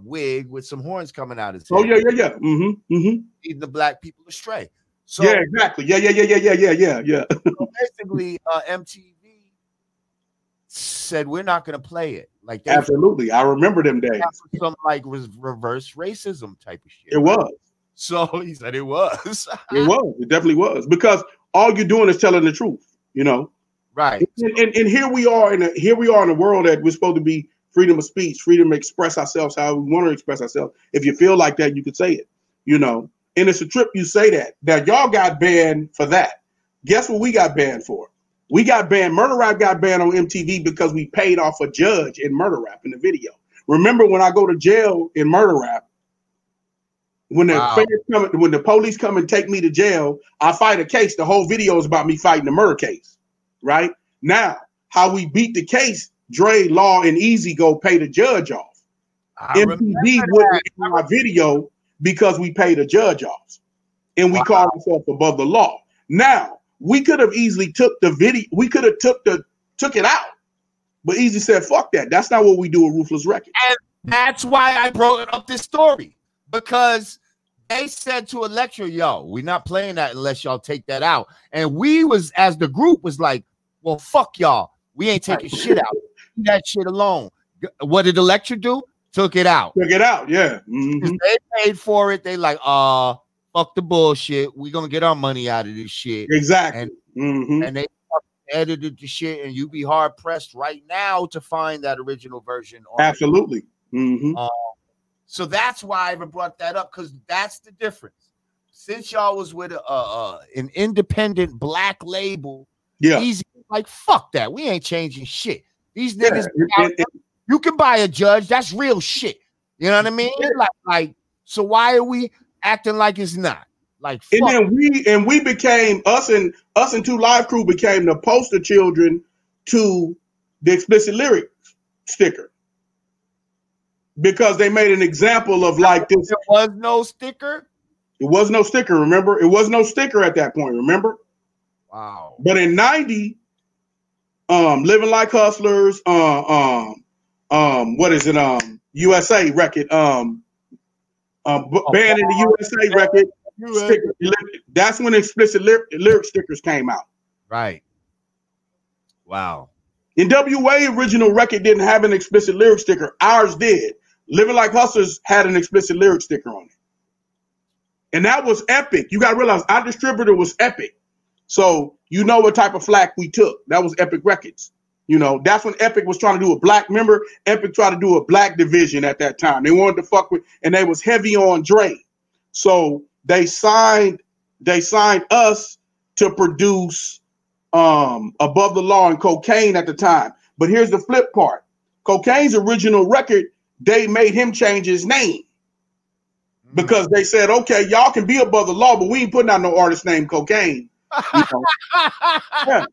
C: wig with some horns coming out of his head.
D: Oh yeah.
C: Leading the black people astray. So
D: yeah, exactly. Yeah.
C: So basically, MTV said we're not going to play it. Like
D: absolutely, I remember them days.
C: Some like reverse racism type of shit.
D: It was.
C: So he said it was.
D: It was. It definitely was, because all you're doing is telling the truth. You know.
C: Right.
D: And here we are in a world that we're supposed to be freedom of speech, freedom to express ourselves how we want to express ourselves. If you feel like that, you could say it, you know. And it's a trip you say that. Now, y'all got banned for that. Guess what we got banned for? We got banned. Murder Rap got banned on MTV because we paid off a judge in Murder Rap in the video. Remember when I go to jail in Murder Rap, when the police come and take me to jail, I fight a case. The whole video is about me fighting the murder case, right? Now, how we beat the case, Dre, Law, and Easy go pay the judge off. MTV wouldn't in my video because we paid the judge off. and we called ourselves Above the Law. Now, we could have easily took the video, we could have took it out, but Easy said, fuck that. That's not what we do with Ruthless Records.
C: And that's why I brought up this story, because they said to Elektra, yo, we're not playing that unless y'all take that out. And we was, as the group, was like, well, fuck y'all. We ain't taking shit out. Leave that shit alone. What did Elektra do? Took it out.
D: Took it out, yeah. Mm-hmm.
C: They paid for it. They like, fuck the bullshit. We're going to get our money out of this shit.
D: Exactly.
C: And they edited the shit, and you be hard-pressed right now to find that original version.
D: Absolutely.
C: So that's why I even brought that up, because that's the difference. Since y'all was with an independent black label, Easy, like, fuck that. We ain't changing shit. These niggas, you can buy a judge. That's real shit. You know what I mean? Like, so why are we acting like it's not? Like, fuck.
D: And then we became, us and Two Live Crew became the poster children to the explicit lyrics sticker. Because they made an example of like this.
C: There was no sticker?
D: It was no sticker, remember? It was no sticker at that point, remember?
C: Wow.
D: But in 90, Living Like Hustlers, what is it? USA record, Band in the USA record, sticker, that's when explicit lyric stickers came out.
C: Right. Wow.
D: NWA original record didn't have an explicit lyric sticker. Ours did. Living Like Hustlers had an explicit lyric sticker on it. And that was Epic. You got to realize our distributor was Epic. So you know what type of flack we took. That was Epic Records. You know, that's when Epic was trying to do a black, remember, Epic tried to do a black division at that time. They wanted to fuck with, and they was heavy on Dre. So they signed us to produce Above the Law and Cocaine at the time. But here's the flip part. Cocaine's original record, they made him change his name. Because they said, okay, y'all can be above the law, but we ain't putting out no artist named Cocaine. You know? Yeah,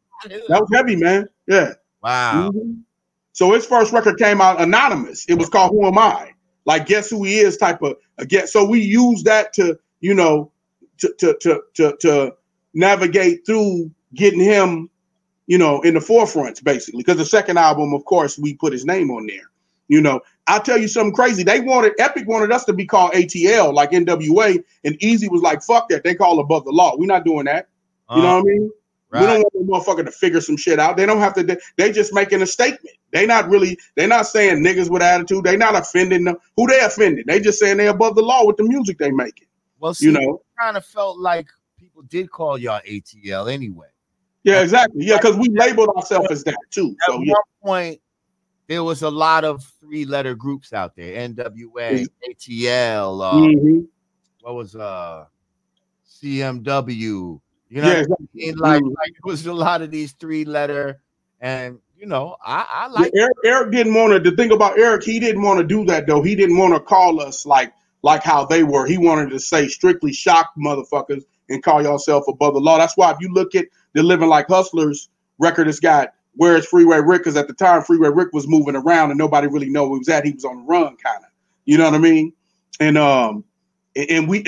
D: that was heavy, man. Yeah.
C: Wow.
D: So his first record came out anonymous. It was called Who Am I? Like, guess who he is type of guess. So we used that to, you know, to navigate through getting him, you know, in the forefronts, basically. Because the second album, of course, we put his name on there. You know, I'll tell you something crazy. Epic wanted us to be called ATL, like NWA, and Easy was like, fuck that. They call Above the Law. We're not doing that. You know what I mean? Right. We don't want the motherfucker to figure some shit out. They don't have to. They just making a statement. They're not saying niggas with attitude. They're not offending them. Who they offending? They just saying they above the law with the music they making.
C: Well, see, you know, kind of felt like people did call y'all ATL anyway.
D: Yeah, exactly. Yeah, because we labeled ourselves as that too.
C: At one point, there was a lot of 3-letter groups out there. NWA, ATL, what was CMW? You know, exactly. like it was a lot of these 3-letter, and you know, I like
D: Eric didn't want to. The thing about Eric, he didn't want to do that though. He didn't want to call us like how they were. He wanted to say strictly shock motherfuckers and call yourself above the law. That's why if you look at the Living Like Hustlers record, it's got Where's Freeway Rick? Because at the time Freeway Rick was moving around and nobody really knew where he was at. He was on the run, kind of. You know what I mean? And we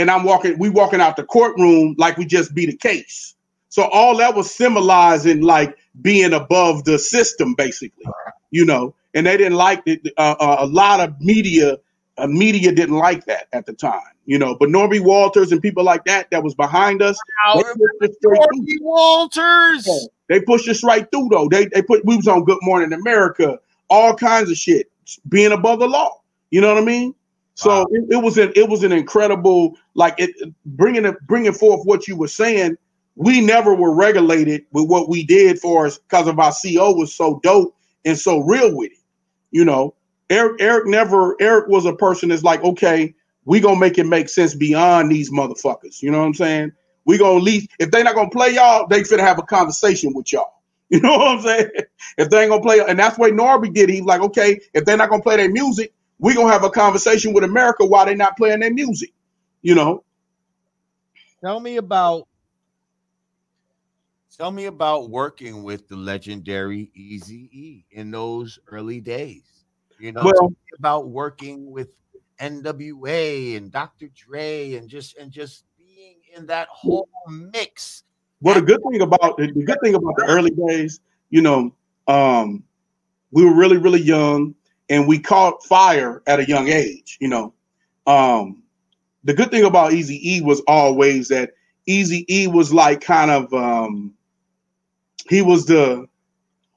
D: walking out the courtroom like we just beat a case. So all that was symbolizing like being above the system, basically, you know, and they didn't like it. A lot of media didn't like that at the time, you know, but Norby Walters and people like that was behind us.
C: Norby Walters.
D: Yeah, they pushed us right through though. We was on Good Morning America, all kinds of shit, being above the law. You know what I mean? So it was an incredible, like bringing forth what you were saying. We never were regulated with what we did for us because of our CO was so dope and so real with it. You know, Eric was a person that's like, okay, we gonna make it make sense beyond these motherfuckers. You know what I'm saying? We gonna leave. If they not gonna play y'all, they finna have a conversation with y'all. You know what I'm saying? If they ain't gonna play, and that's what Norby did. He was like, okay, if they're not gonna play their music, we gonna have a conversation with America while they not playing their music. You know.
C: Tell me about working with the legendary Eazy-E in those early days. You know, tell me about working with NWA and Dr. Dre and just being in that whole mix.
D: Well, the good thing about the early days, you know, we were really, really young, and we caught fire at a young age. You know, the good thing about Eazy-E was always that Eazy-E was like kind of he was the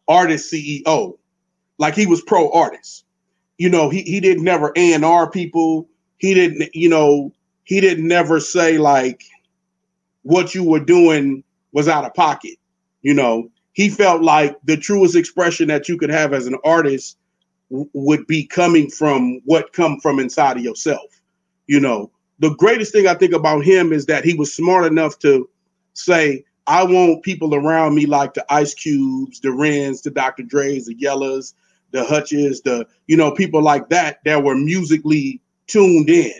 D: artist CEO, like he was pro artist. You know, he didn't never A&R people. He didn't never say like what you were doing was out of pocket. You know, he felt like the truest expression that you could have as an artist would be coming from what come from inside of yourself. You know, the greatest thing I think about him is that he was smart enough to say, I want people around me like the Ice Cubes, the Rens, the Dr. Dre's, the Yellas, the Hutches, people like that were musically tuned in,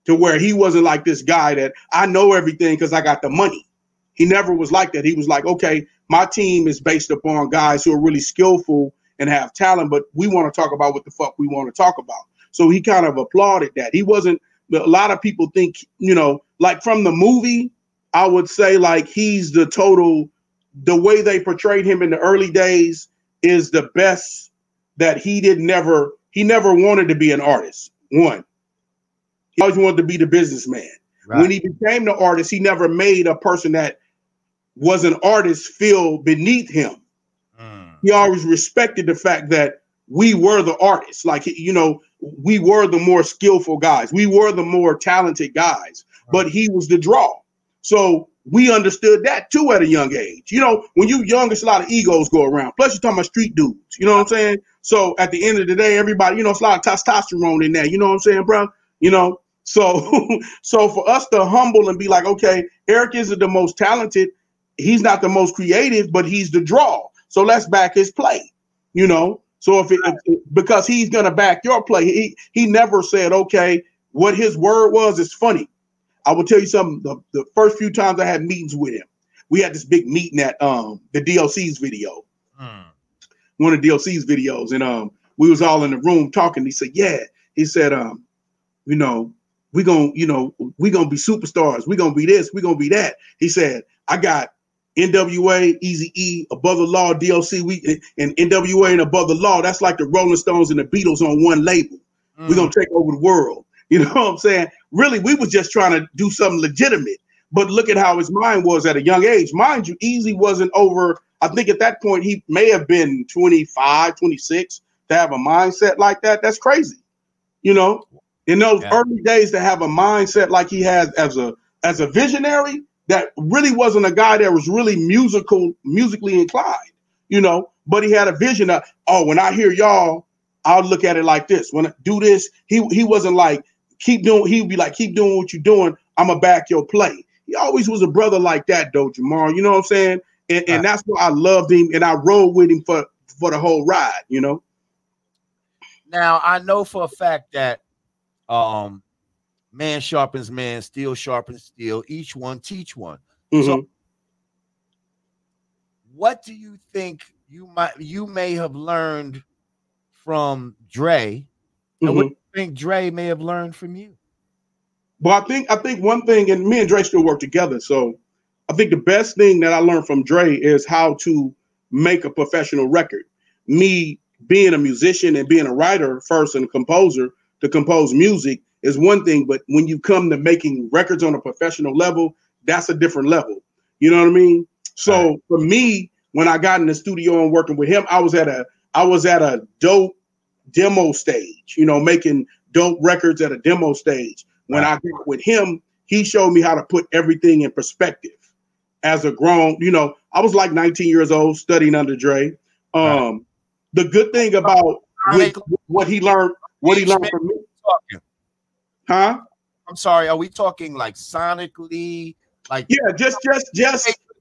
D: to where he wasn't like this guy that I know everything because I got the money. He never was like that. He was like, okay, my team is based upon guys who are really skillful and have talent, but we want to talk about what the fuck we want to talk about. So he kind of applauded that. He wasn't, a lot of people think, you know, like from the movie, I would say like he's the way they portrayed him in the early days is the best, that he never wanted to be an artist. One, he always wanted to be the businessman. Right. When he became the artist, he never made a person that was an artist feel beneath him. He always respected the fact that we were the artists. Like, you know, we were the more skillful guys. We were the more talented guys, but he was the draw. So we understood that too at a young age. You know, when you young, it's a lot of egos go around. Plus you're talking about street dudes, you know what I'm saying? So at the end of the day, everybody, you know, it's a lot of testosterone in there. You know what I'm saying, bro? You know, so for us to humble and be like, okay, Eric isn't the most talented. He's not the most creative, but he's the draw. So let's back his play, you know? So because he's going to back your play, he never said, okay, what his word was is funny. I will tell you something. The first few times I had meetings with him, we had this big meeting at the DLC's video, one of DLC's videos, and we was all in the room talking. He said, "Yeah," he said, "You know, we gonna be superstars. We gonna be this. We gonna be that." He said, "I got NWA, Eazy-E, Above the Law, DLC, and NWA and Above the Law. That's like the Rolling Stones and the Beatles on one label. We're gonna take over the world." You know what I'm saying? Really, we was just trying to do something legitimate. But look at how his mind was at a young age. Mind you, Eazy wasn't over, I think at that point, he may have been 25, 26 to have a mindset like that. That's crazy. You know, in those early days to have a mindset like he has as a visionary, that really wasn't a guy that was really musically inclined, you know, but he had a vision of, oh, when I hear y'all, I'll look at it like this. When I do this, he wasn't like, keep doing, he would be like, keep doing what you're doing. I'm going to back your play. He always was a brother like that, though, Jamar. You know what I'm saying? And that's why I loved him, and I rode with him for the whole ride, you know?
C: Now, I know for a fact that man sharpens man, steel sharpens steel, each one teach one. So what do you think you may have learned from Dre, and what do you think Dre may have learned from you?
D: Well, I think one thing, and me and Dre still work together, so I think the best thing that I learned from Dre is how to make a professional record. Me being a musician and being a writer first and a composer, to compose music is one thing, but when you come to making records on a professional level, that's a different level. You know what I mean? So for me, when I got in the studio and working with him, I was at a dope demo stage, you know, making dope records at a demo stage. When I got with him, he showed me how to put everything in perspective. As a grown, you know, I was like 19 years old studying under Dre. The good thing about what he learned from me. Huh?
C: I'm sorry. Are we talking like sonically? Like,
D: yeah, just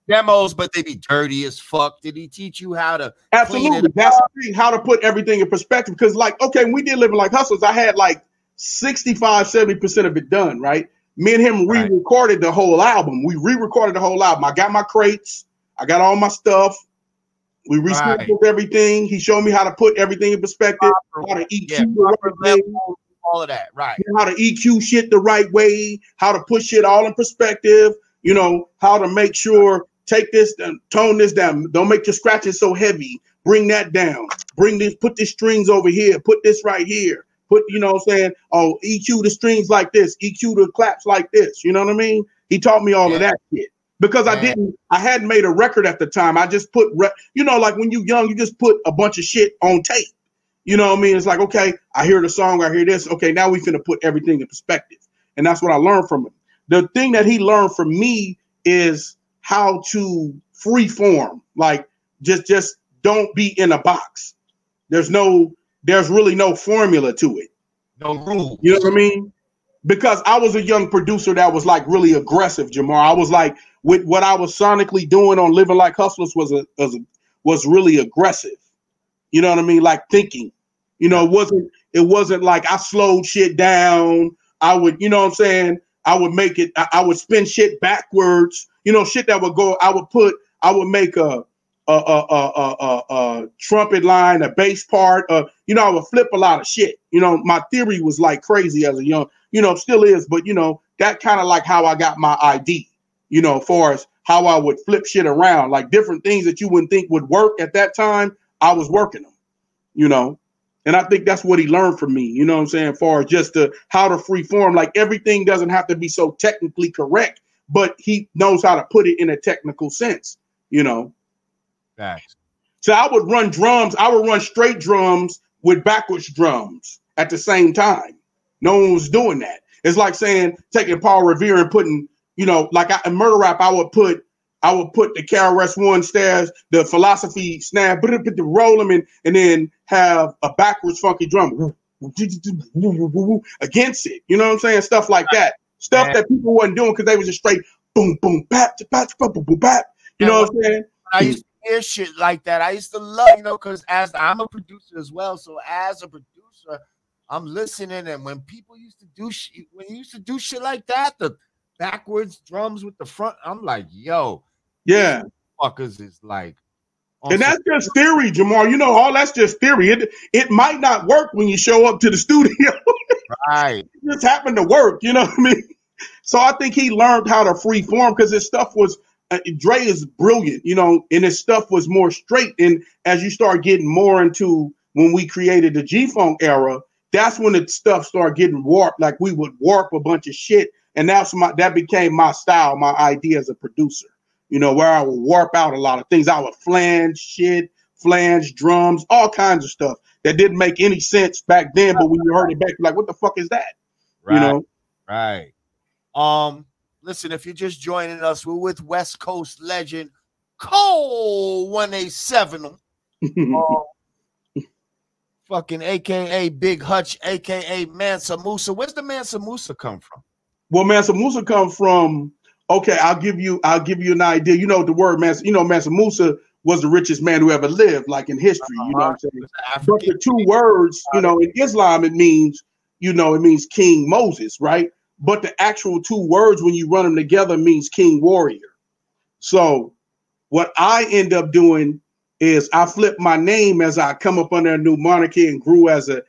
C: demos, but they be dirty as fuck. Did he teach you how to?
D: Absolutely. That's the thing, how to put everything in perspective. Because, like, okay, when we did Living Like Hustlers, I had like 65-70% of it done, right? Me and him re-recorded the whole album. We re-recorded the whole album. I got my crates. I got all my stuff. We rescheduled everything. He showed me how to put everything in perspective, how to EQ everything.
C: all of that, right?
D: How to EQ shit the right way, how to put shit all in perspective, you know, how to make sure, take this and tone this down. Don't make your scratching so heavy. Bring that down. Bring this, put the strings over here, put this right here. Put, you know what I'm saying? Oh, EQ the strings like this, EQ the claps like this. You know what I mean? He taught me all of that shit. Because I hadn't made a record at the time. I just put, you know, like when you young, you just put a bunch of shit on tape. You know what I mean? It's like, okay, I hear the song, I hear this. Okay, now we finna put everything in perspective. And that's what I learned from him. The thing that he learned from me is how to free form. Like, just don't be in a box. There's really no formula to it.
C: No rules.
D: You know what I mean? Because I was a young producer that was like really aggressive, Jamar. I was like, with what I was sonically doing on Living Like Hustlers was really aggressive. You know what I mean? Like thinking. You know, it wasn't like I slowed shit down. I would, you know what I'm saying? I would spin shit backwards. You know, shit that would go. I would make a trumpet line, a bass part. You know, I would flip a lot of shit. You know, my theory was like crazy as a young, you know, still is, but you know, that kind of like how I got my ID. You know, as far as how I would flip shit around, like different things that you wouldn't think would work at that time, I was working them, you know? And I think that's what he learned from me, you know what I'm saying? As far as just how to free form, like everything doesn't have to be so technically correct, but he knows how to put it in a technical sense, you know?
C: Facts.
D: So I would run drums. I would run straight drums with backwards drums at the same time. No one was doing that. It's like saying, taking Paul Revere and putting, you know, like in murder rap, I would put the KRS-One snares, the philosophy snare, roll them in, and then have a backwards funky drum against it. You know what I'm saying? Stuff like that. Stuff that people wasn't doing because they was just straight boom, boom, bap, bap, bap, boom, boom, bap. You know what I'm saying?
C: I used to hear shit like that. I used to love, you know, because as I'm a producer as well, so as a producer, I'm listening, and when people used to do shit, when you used to do shit like that, the backwards drums with the front, I'm like, yo,
D: yeah,
C: fuckers is like,
D: and that's just theory, Jamar. You know, all that's just theory. It might not work when you show up to the studio.
C: Right.
D: It just happened to work. You know what I mean? So I think he learned how to free form because his stuff was. Dre is brilliant, you know, and his stuff was more straight. And as you start getting more into when we created the G-Funk era, that's when the stuff started getting warped. Like we would warp a bunch of shit, and that became my style, my idea as a producer. You know, where I would warp out a lot of things. I would flange shit, flange drums, all kinds of stuff that didn't make any sense back then. But when you heard it back, you're like, what the fuck is that?
C: Right.
D: You know?
C: Right. Listen, if you're just joining us, we're with West Coast legend Cole 187. Fucking AKA Big Hutch, AKA Mansa Musa. Where's the Mansa Musa come from?
D: Well, Mansa Musa come from, okay, I'll give you an idea. You know the word Mansa, you know, Mansa Musa was the richest man who ever lived, like in history, you know what I'm saying? But the two words, you know, in Islam, it means King Moses, right? But the actual two words, when you run them together, means king warrior. So what I end up doing is I flip my name as I come up under a new monarchy and grew as an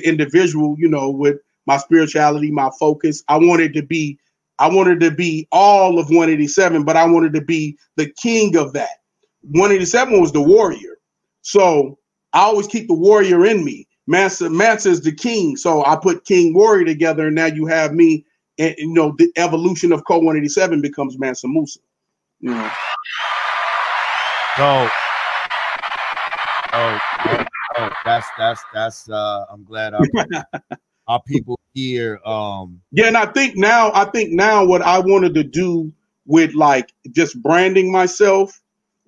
D: individual, you know, with my spirituality, my focus. I wanted to be all of 187, but I wanted to be the king of that. 187 was the warrior. So I always keep the warrior in me. Mansa is the king. So I put king warrior together, and now you have me. And you know, the evolution of Code 187 becomes Mansa Musa. You know.
C: So, that's I'm glad our people here.
D: Yeah, and I think now what I wanted to do with like just branding myself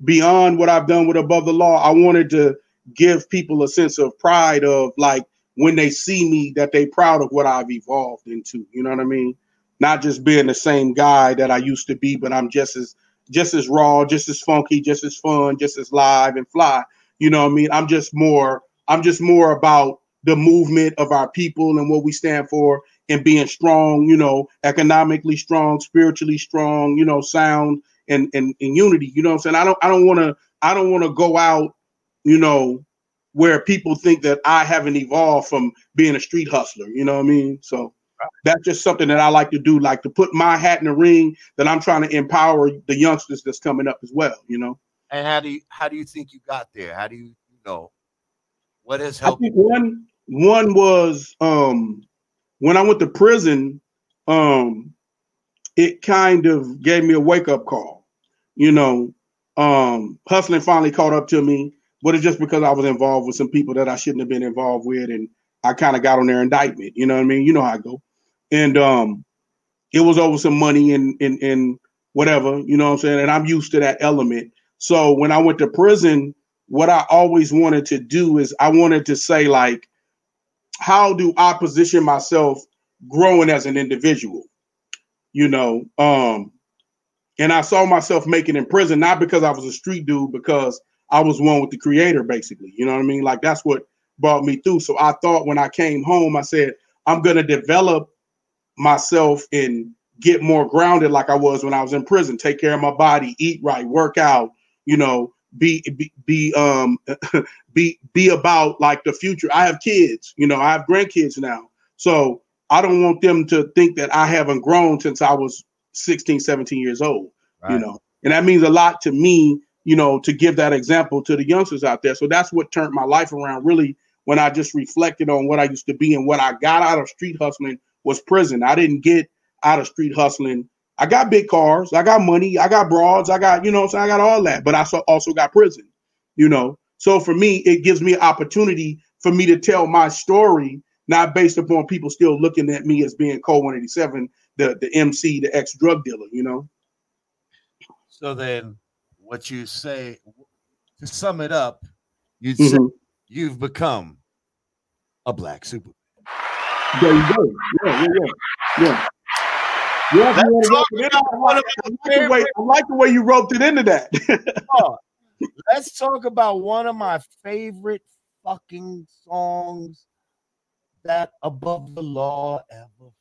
D: beyond what I've done with Above the Law, I wanted to give people a sense of pride of like, when they see me, that they proud of what I've evolved into. You know what I mean? Not just being the same guy that I used to be, but I'm just as raw, just as funky, just as fun, just as live and fly. You know what I mean? I'm just more about the movement of our people and what we stand for, and being strong, you know, economically strong, spiritually strong, you know, sound and unity. You know what I'm saying? I don't want to go out, you know, where people think that I haven't evolved from being a street hustler. You know what I mean? So that's just something that I like to do, like to put my hat in the ring, that I'm trying to empower the youngsters that's coming up as well, you know?
C: And how do you think you got there? How do you know what has
D: I
C: helped?
D: think one was when I went to prison, it kind of gave me a wake-up call. You know, hustling finally caught up to me, but it's just because I was involved with some people that I shouldn't have been involved with, and I kind of got on their indictment. You know what I mean? You know how I go. And it was over some money and whatever, you know what I'm saying? And I'm used to that element. So when I went to prison, what I always wanted to do is I wanted to say, like, how do I position myself growing as an individual? You know, and I saw myself making in prison, not because I was a street dude, because I was one with the creator, basically. You know what I mean? Like, that's what brought me through. So I thought when I came home, I said, I'm going to develop myself and get more grounded like I was when I was in prison, take care of my body, eat right, work out, you know, be about like the future. I have kids, you know, I have grandkids now. So I don't want them to think that I haven't grown since I was 16, 17 years old, right. You know, and that means a lot to me, you know, to give that example to the youngsters out there. So that's what turned my life around, really, when I just reflected on what I used to be, and what I got out of street hustling was prison. I didn't get out of street hustling. I got big cars, I got money, I got broads, I got, you know, so I got all that, but I also got prison, you know. So for me, it gives me an opportunity for me to tell my story, not based upon people still looking at me as being Code 187, the MC, the ex-drug dealer, you know.
C: So then what you say, to sum it up, you'd say you've become a black Superman.
D: There you go. Yeah. I like the way you roped it into that.
C: Let's talk about one of my favorite fucking songs that Above the Law ever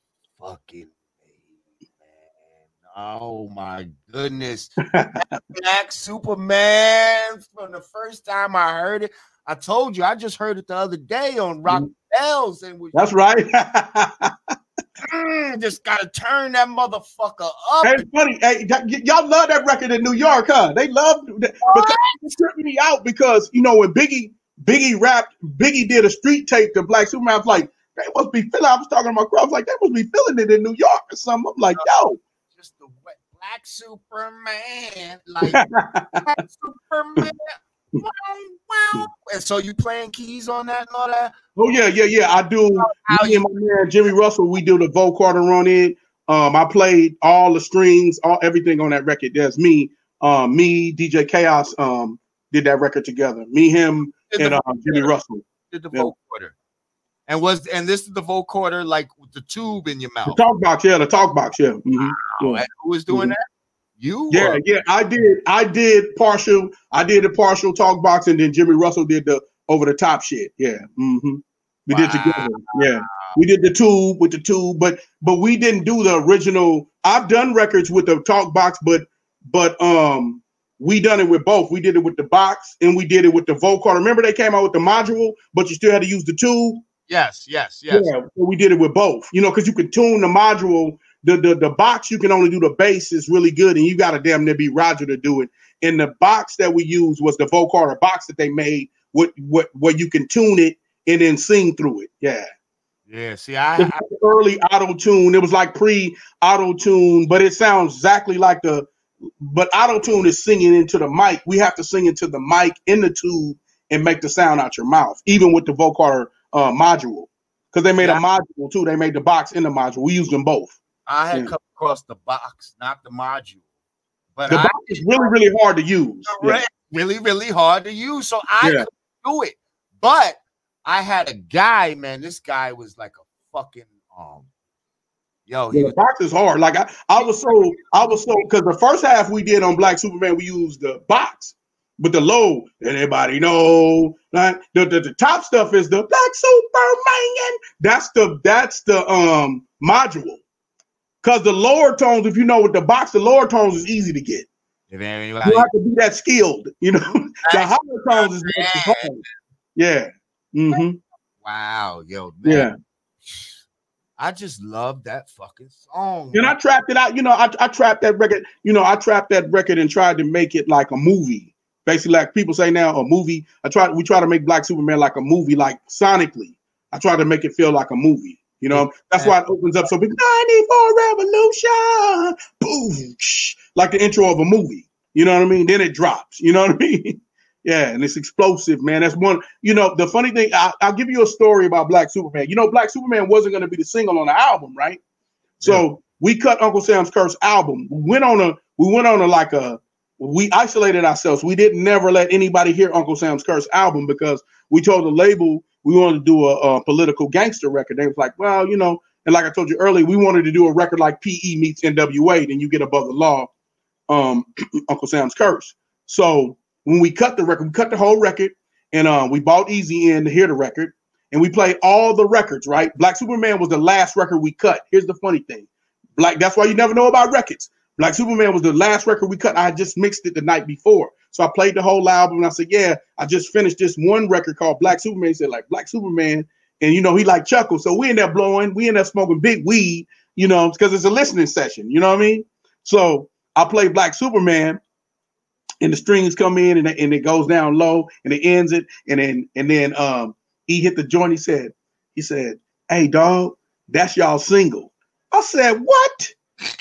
C: fucking made, man. Oh my goodness. Black Superman, from the first time I heard it. I told you, I just heard it the other day on Rock Bells. And
D: that's right.
C: Just gotta turn that motherfucker up.
D: Hey, funny. Hey, y'all love that record in New York, huh? They love that. Because it tripped me out, because, you know, when Biggie did a street tape to Black Superman, I was like, they must be feeling. I was talking to my crowd, I was like, they must be feeling it in New York or something. I'm like, yo.
C: Just the wet Black Superman, like Black Superman. Wow. And so you playing keys on that and all that?
D: Oh yeah. I do. Me and my man Jimmy Russell, we do the vocoder on it. I played all the strings, everything on that record. There's me, DJ K-Oss, did that record together. Me, him, and Jimmy Russell
C: did the vocoder. And this is the vocoder, like with the tube in your mouth.
D: The talk box, yeah. Mm-hmm.
C: Wow. And who was doing that? You?
D: Yeah. I did partial. I did the partial talk box, and then Jimmy Russell did the over the top shit. Yeah. Mm-hmm. We did together. Yeah. We did the tube with the tube, but we didn't do the original. I've done records with the talk box, but we done it with both. We did it with the box, and we did it with the vocoder. Remember, they came out with the module, but you still had to use the tube.
C: Yes.
D: Yeah, so we did it with both. You know, because you could tune the module. The box, you can only do the bass is really good, and you got to damn near be Roger to do it. And the box that we used was the vocoder box that they made, where you can tune it and then sing through it. Yeah.
C: See,
D: early auto tune. It was like pre-auto tune, but it sounds exactly like but auto tune is singing into the mic. We have to sing into the mic in the tube and make the sound out your mouth, even with the vocoder module, because they made a module too. They made the box in the module. We used them both.
C: I had come across the box, not the module. But
D: the box is really, really hard to use.
C: Really, really hard to use. So I couldn't do it. But I had a guy, man. This guy was like a fucking
D: the box is hard. Like I was so because the first half we did on Black Superman, we used the box. But the low, everybody know, like the top stuff is the Black Superman. That's the module. Because the lower tones, if you know with the box, the lower tones is easy to get. You don't have to be that skilled, you know. The higher tones is hard. Yeah. Mm-hmm.
C: Wow, yo, man.
D: Yeah.
C: I just love that fucking song.
D: And
C: man.
D: I trapped it out. You know, I trapped that record. You know, I trapped that record and tried to make it like a movie. Basically, like people say now, a movie. We try to make Black Superman like a movie, like sonically. I try to make it feel like a movie. You know, that's why it opens up so big. 94 Revolution, boom, like the intro of a movie. You know what I mean? Then it drops. You know what I mean? Yeah, and it's explosive, man. That's one. You know, the funny thing, I'll give you a story about Black Superman. You know, Black Superman wasn't going to be the single on the album, right? So we cut Uncle Sam's Curse album. We isolated ourselves. We didn't never let anybody hear Uncle Sam's Curse album because we told the label we wanted to do a political gangster record. They was like, well, you know, and like I told you earlier, we wanted to do a record like PE meets NWA, then you get Above the Law, Uncle Sam's Curse. So when we cut the record, we cut the whole record, and we bought Easy in to hear the record, and we played all the records, right? Black Superman was the last record we cut. Here's the funny thing. That's why you never know about records. Black Superman was the last record we cut. I had just mixed it the night before. So I played the whole album, and I said, yeah, I just finished this one record called Black Superman. He said, like, Black Superman. And, you know, he like chuckled. So we in there blowing. We in there smoking big weed, you know, because it's a listening session. You know what I mean? So I played Black Superman, and the strings come in, and it goes down low, and it ends it. And then he hit the joint. He said, hey, dog, that's y'all single. I said, what?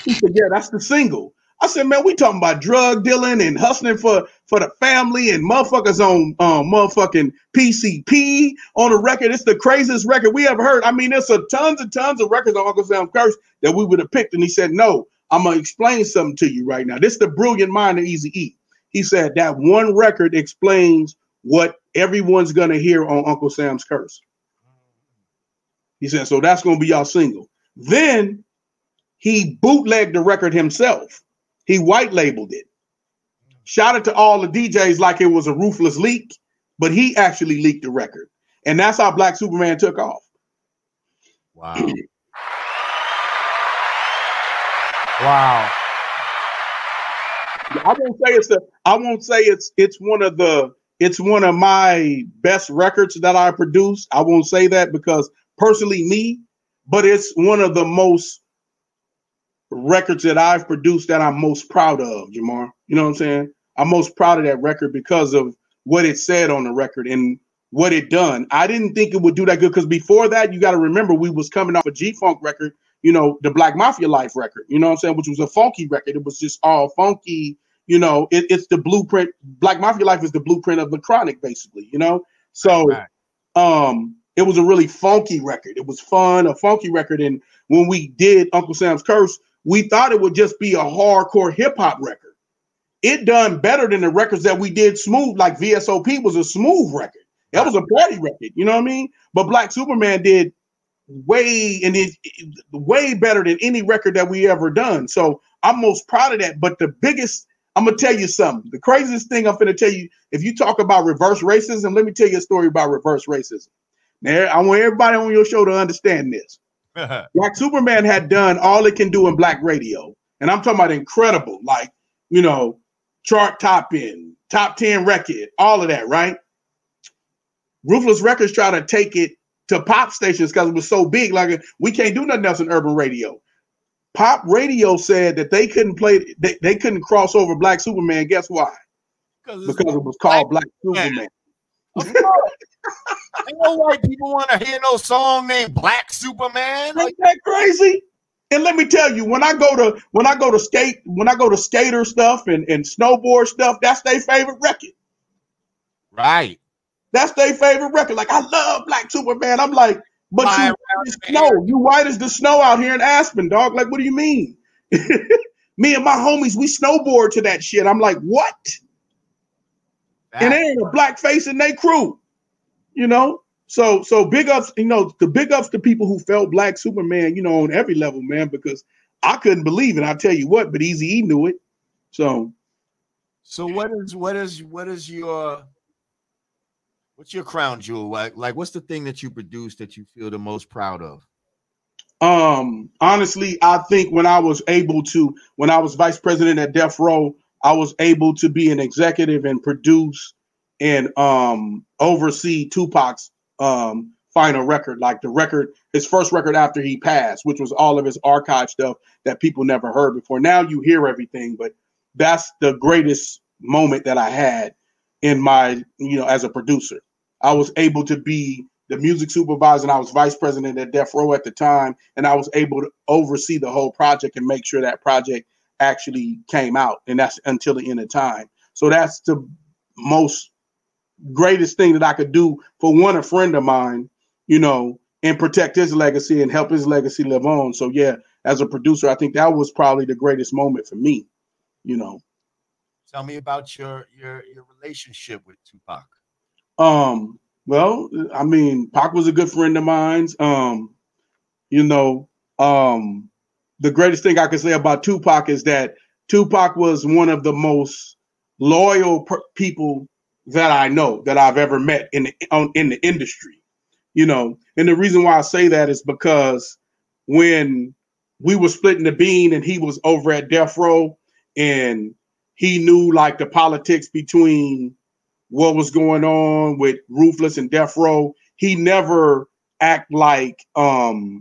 D: He said, yeah, that's the single. I said, man, we talking about drug dealing and hustling for the family and motherfuckers on motherfucking PCP on the record. It's the craziest record we ever heard. I mean, there's tons and tons of records on Uncle Sam's Curse that we would have picked. And he said, no, I'm going to explain something to you right now. This is the brilliant mind of Eazy-E. He said that one record explains what everyone's going to hear on Uncle Sam's Curse. He said, so that's going to be y'all single. Then he bootlegged the record himself. He white labeled it. Shouted to all the DJs like it was a ruthless leak, but he actually leaked the record. And that's how Black Superman took off.
C: Wow.
E: Wow.
D: I won't say it's one of my best records that I produced. I won't say that because personally me, but it's one of the most records that I've produced that I'm most proud of, Jamar. You know what I'm saying? I'm most proud of that record because of what it said on the record and what it done. I didn't think it would do that good because before that, you got to remember we was coming off a G-Funk record, you know, the Black Mafia Life record, you know what I'm saying, which was a funky record. It was just all funky, you know, it's the blueprint. Black Mafia Life is the blueprint of the Chronic, basically, you know? So it was a really funky record. It was fun, a funky record. And when we did Uncle Sam's Curse, we thought it would just be a hardcore hip hop record. It done better than the records that we did smooth, like VSOP was a smooth record. That was a party record, you know what I mean? But Black Superman did way better than any record that we ever done. So I'm most proud of that. But the biggest, I'm going to tell you something. The craziest thing I'm going to tell you, if you talk about reverse racism, let me tell you a story about reverse racism. Now, I want everybody on your show to understand this. Black Superman had done all it can do in black radio. And I'm talking about incredible, like, you know, chart topping, top 10 record, all of that, right? Ruthless Records tried to take it to pop stations because it was so big. Like, we can't do nothing else in urban radio. Pop radio said that they couldn't play, they couldn't cross over Black Superman. Guess why? Because it was called Black Superman.
C: Ain't no white people want to hear no song named Black Superman.
D: Ain't that crazy? And let me tell you, when I go to skater stuff and snowboard stuff, that's their favorite record.
C: Right.
D: That's their favorite record. Like, I love Black Superman. I'm like, but you white as snow. You white as the snow out here in Aspen, dog. Like, what do you mean? Me and my homies, we snowboard to that shit. I'm like, what? And there ain't a black face in their crew, you know? So big ups, you know, the big ups to people who felt Black Superman, you know, on every level, man, because I couldn't believe it. I'll tell you what, but Eazy-E knew it. So what's your crown jewel? Like what's the thing that you produced that you feel the most proud of? Honestly, I think when I was vice president at Death Row, I was able to be an executive and produce and oversee Tupac's final record, like the record, his first record after he passed, which was all of his archive stuff that people never heard before. Now you hear everything, but that's the greatest moment that I had in my, as a producer. I was able to be the music supervisor, and I was vice president at Death Row at the time, and I was able to oversee the whole project and make sure that project actually came out, and that's until the end of time. So that's the most greatest thing that I could do for a friend of mine, and protect his legacy and help his legacy live on. So yeah, as a producer, I think that was probably the greatest moment for me,
C: Tell me about your relationship with Tupac.
D: Well, I mean, Pac was a good friend of mine. The greatest thing I can say about Tupac is that Tupac was one of the most loyal people that I know, that I've ever met in the industry, and the reason why I say that is because when we were splitting the bean and he was over at Death Row and he knew like the politics between what was going on with Ruthless and Death Row, he never act like that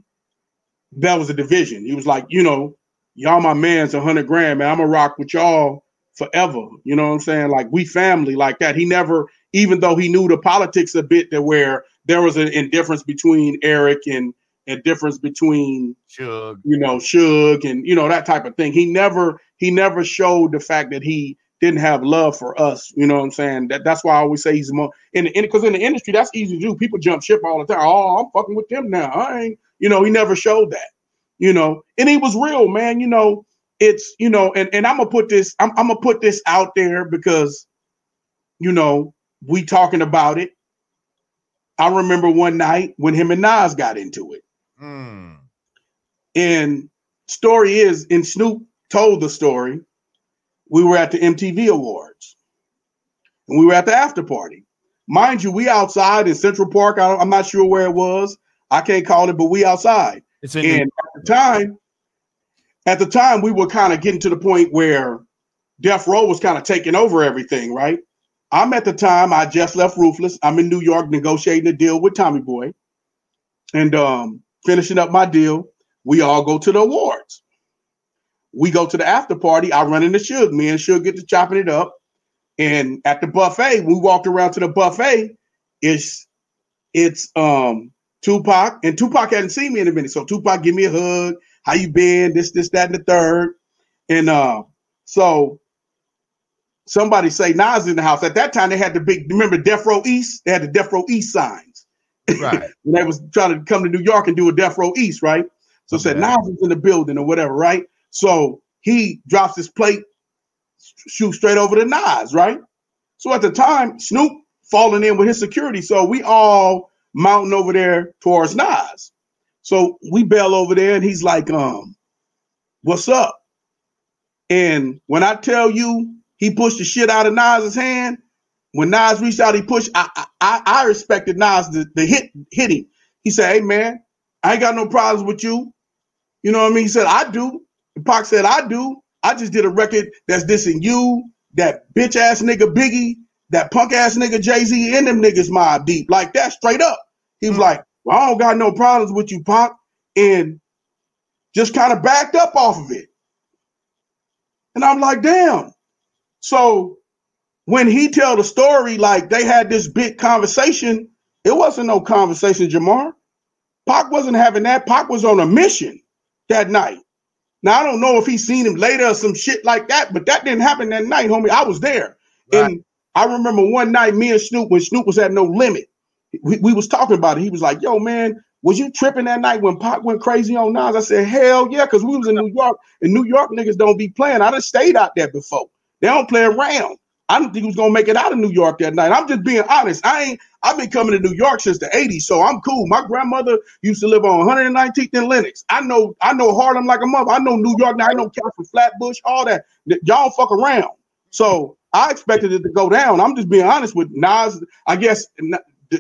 D: was a division. He was like, y'all my man's 100 grand, man. I'm gonna rock with y'all forever. You know what I'm saying? Like we family like that. He never, even though he knew the politics a bit, that where there was an indifference between Eric and a difference between
C: Suge,
D: Suge and that type of thing. He never showed the fact that he didn't have love for us. You know what I'm saying? That's why I always say he's more because in the industry that's easy to do. People jump ship all the time. Oh, I'm fucking with them now. I ain't. He never showed that. And he was real, man. It's and I'm gonna put this. I'm gonna put this out there because we talking about it. I remember one night when him and Nas got into it. And story is, and Snoop told the story, we were at the MTV Awards and we were at the after party. Mind you, we outside in Central Park. I'm not sure where it was. I can't call it, but we outside. And at the time, we were kind of getting to the point where Death Row was kind of taking over everything, right? I'm at the time, I just left Ruthless. I'm in New York negotiating a deal with Tommy Boy and finishing up my deal. We all go to the awards. We go to the after party. I run into Suge. Me and Suge get to chopping it up. And at the buffet, we walked around to the buffet. It's Tupac. And Tupac hadn't seen me in a minute. So Tupac give me a hug. How you been? This, that, and the third. And so somebody say Nas in the house. At that time, they had the big, remember Death Row East? They had the Death Row East signs.
C: Right.
D: When they was trying to come to New York and do a Death Row East, right? So said Nas is in the building or whatever, right? So he drops his plate, shoots straight over to Nas, right? So at the time, Snoop falling in with his security. So we all mounting over there towards Nas. So we bail over there and he's like, what's up? And when I tell you he pushed the shit out of Nas's hand, when Nas reached out, he pushed, I respected Nas the hit him. He said, hey man, I ain't got no problems with you. You know what I mean? He said, I do. And Pac said, I do. I just did a record that's dissing you, that bitch ass nigga Biggie, that punk ass nigga Jay-Z, and them niggas Mobb Deep. Like that, straight up. He was like, well, I don't got no problems with you, Pac. And just kind of backed up off of it. And I'm like, damn. So when he tell the story, like they had this big conversation, it wasn't no conversation, Jamar. Pac wasn't having that. Pac was on a mission that night. Now, I don't know if he seen him later or some shit like that, but that didn't happen that night, homie. I was there. Right. And I remember one night, me and Snoop, when Snoop was at No Limit, we was talking about it. He was like, yo, man, was you tripping that night when Pac went crazy on Nas? I said, hell yeah, because we was in New York, and New York niggas don't be playing. I done stayed out there before. They don't play around. I didn't think he was gonna make it out of New York that night. I'm just being honest. I've been coming to New York since the 80s, so I'm cool. My grandmother used to live on 119th and Lenox. I know Harlem like a mother. I know New York now. I know Castle Flatbush, all that. Y'all fuck around. So I expected it to go down. I'm just being honest with Nas. I guess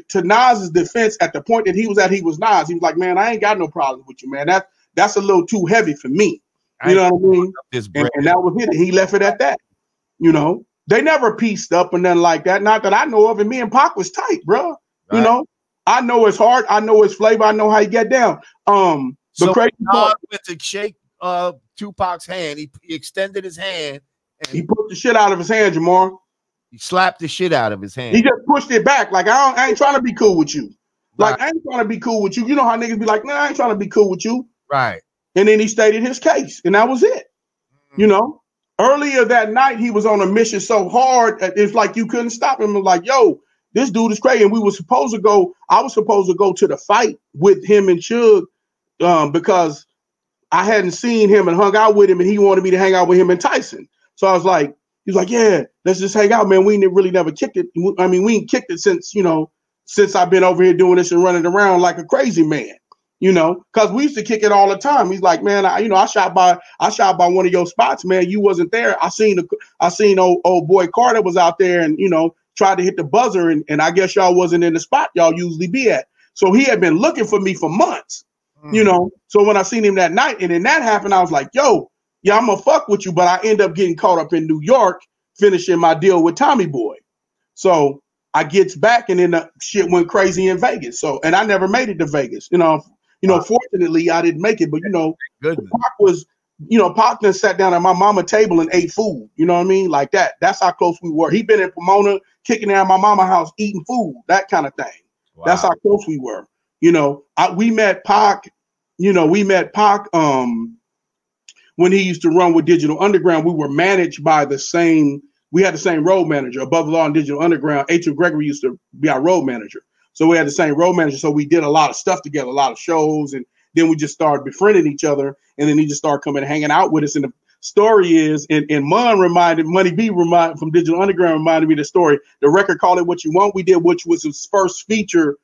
D: to Nas's defense, at the point that he was at, he was Nas. He was like, man, I ain't got no problems with you, man. That's a little too heavy for me. You know what I mean? And that was it. He left it at that. You know. they never pieced up or nothing like that. Not that I know of. And me and Pac was tight, bro. Right. You know, I know his heart. I know his flavor. I know how he get down.
C: So crazy part went to shake Tupac's hand. He extended his hand. And
D: he put the shit out of his hand, Jamar.
C: He slapped the shit out of his hand.
D: He just pushed it back. Like, I ain't trying to be cool with you. Like, I ain't trying to be cool with you. You know how niggas be like, nah, I ain't trying to be cool with you.
C: Right.
D: And then he stated his case, and that was it. You know, earlier that night, he was on a mission so hard, it's like you couldn't stop him. It was like, yo, this dude is crazy. And I was supposed to go to the fight with him and Chug because I hadn't seen him and hung out with him, and he wanted me to hang out with him and Tyson. So I was like, he was like, yeah, let's just hang out, man. We really never kicked it. I mean, we ain't kicked it since I've been over here doing this and running around like a crazy man, you know, because we used to kick it all the time. He's like, man, I shot by one of your spots, man. You wasn't there. I seen old boy Carter was out there and, you know, tried to hit the buzzer. And I guess y'all wasn't in the spot y'all usually be at. So he had been looking for me for months, you know. So when I seen him that night and then that happened, I was like, yo, yeah, I'm gonna fuck with you. But I end up getting caught up in New York, finishing my deal with Tommy Boy. So I gets back and then the shit went crazy in Vegas. So, and I never made it to Vegas. You know, fortunately I didn't make it, but you know, Pac then sat down at my mama's table and ate food. You know what I mean? Like that. That's how close we were. He been in Pomona, kicking out my mama's house, eating food, that kind of thing. Wow. That's how close we were. You know, we met Pac, when he used to run with Digital Underground. We were managed by we had the same road manager. Above the Law and Digital Underground, H.M. Gregory used to be our road manager. So we had the same road manager. So we did a lot of stuff together, a lot of shows. And then we just started befriending each other. And then he just started coming and hanging out with us. And the story is, and Money B from Digital Underground reminded me of the story. The record, Call It What You Want, we did, which was his first feature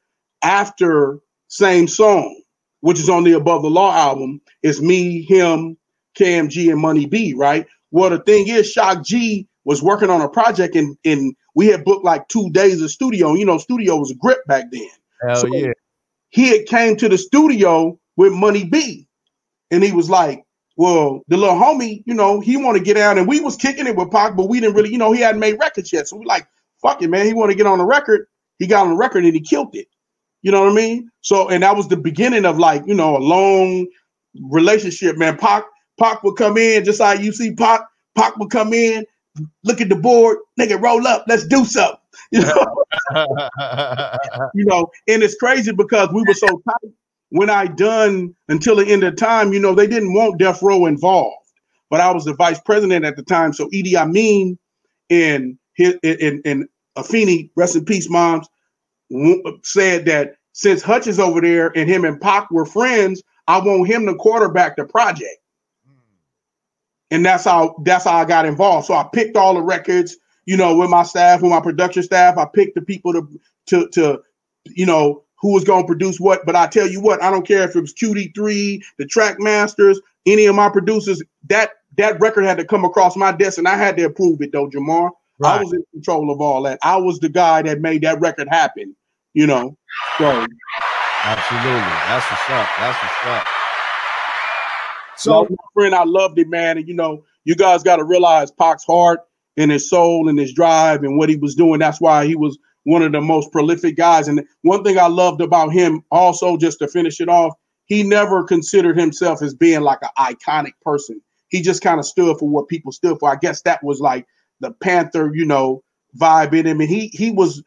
D: after Same Song, which is on the Above the Law album. It's me, him, KMG, and Money B, right? Well, the thing is, Shock G was working on a project and we had booked like 2 days of studio. You know, studio was a grip back then.
C: Hell yeah.
D: He had came to the studio with Money B and he was like, well, the little homie, you know, he want to get out, and we was kicking it with Pac, but we didn't really, you know, he hadn't made records yet. So we like, fuck it, man. He want to get on the record. He got on the record and he killed it. You know what I mean? So, and that was the beginning of like, you know, a long relationship, man. Pac would come in, just like you see Pac would come in, look at the board, nigga, roll up, let's do something. You know? You know, and it's crazy because we were so tight. When I done Until the End of Time, you know, they didn't want Death Row involved, but I was the vice president at the time. So Idi Amin and Afeni, rest in peace, moms, said that since Hutch is over there and him and Pac were friends, I want him to quarterback the project. And that's how I got involved. So I picked all the records, you know, with my staff, with my production staff. I picked the people to you know, who was going to produce what. But I tell you what, I don't care if it was QD3, the Track Masters, any of my producers, that record had to come across my desk and I had to approve it though, Jamar. Right. I was in control of all that. I was the guy that made that record happen, you know. So
C: absolutely. That's what's up. That's what's up.
D: So my friend, I loved it, man. And you know, you guys got to realize Pac's heart and his soul and his drive and what he was doing. That's why he was one of the most prolific guys. And one thing I loved about him also, just to finish it off, he never considered himself as being like an iconic person. He just kind of stood for what people stood for. I guess that was like the Panther, you know, vibe in him. And he was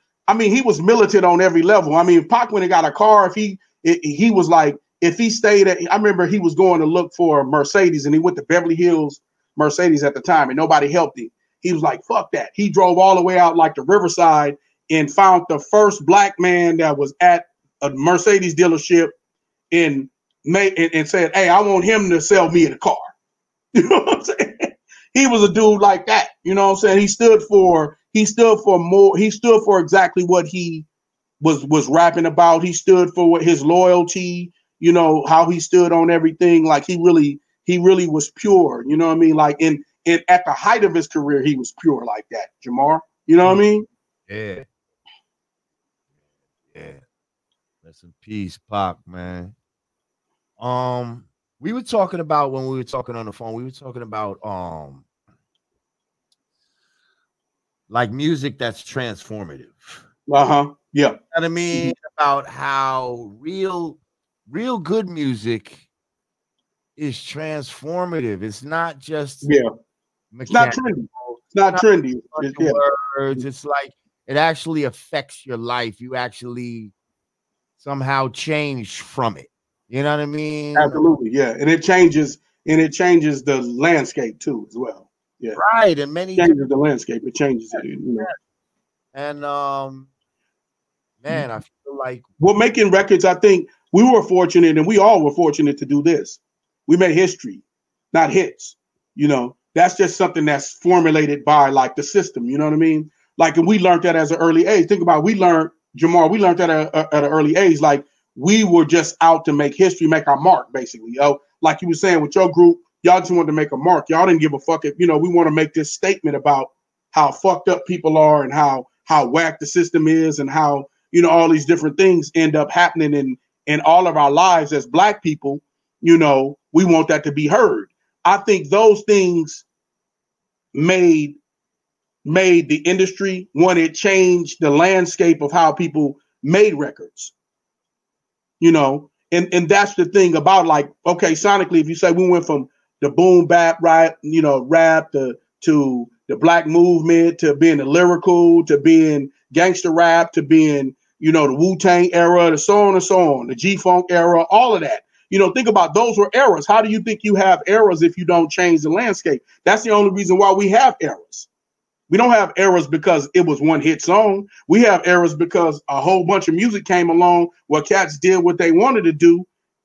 D: militant on every level. I mean, Pac, when he got a car, he was like, if he stayed at, I remember he was going to look for a Mercedes and he went to Beverly Hills Mercedes at the time and nobody helped him. He was like, fuck that. He drove all the way out like the Riverside and found the first black man that was at a Mercedes dealership and said, hey, I want him to sell me the car. You know what I'm saying? He was a dude like that. You know what I'm saying? He stood for more. He stood for exactly what he was rapping about. He stood for what his loyalty, you know, how he stood on everything. Like he really was pure. You know what I mean? Like in at the height of his career, he was pure like that, Jamar. You know what I mean?
C: Yeah. Yeah. Rest in peace, Pac, man. We were talking about when we were talking on the phone, we were talking about like music that's transformative.
D: Yeah.
C: You know what I mean? About how real good music is transformative. It's not just
D: It's not trendy. It's not trendy.
C: Words. It's like it actually affects your life. You actually somehow change from it. You know what I mean?
D: Absolutely, yeah. And it changes the landscape too as well. Yeah.
C: Right. And many
D: changes the landscape. It changes it, you know.
C: And man, I feel like
D: making records, I think we were fortunate, and we all were fortunate to do this. We made history, not hits. You know, that's just something that's formulated by like the system. You know what I mean? Like, and we learned that as an early age. Think about it, we learned that at an early age. Like, we were just out to make history, make our mark, basically. Yo, like you were saying with your group, y'all just wanted to make a mark. Y'all didn't give a fuck if, you know, we want to make this statement about how fucked up people are and how whack the system is and how, you know, all these different things end up happening in all of our lives as Black people. You know, we want that to be heard. I think those things made the industry, when it changed the landscape of how people made records. You know, and that's the thing about, like, okay, sonically, if you say we went from the boom bap, right, you know, rap to the Black movement, to being the lyrical, to being gangster rap, to being, you know, the Wu-Tang era, to so on and so on, the G-Funk era, all of that. You know, think about those were eras. How do you think you have eras if you don't change the landscape? That's the only reason why we have eras. We don't have eras because it was one hit song. We have eras because a whole bunch of music came along where cats did what they wanted to do,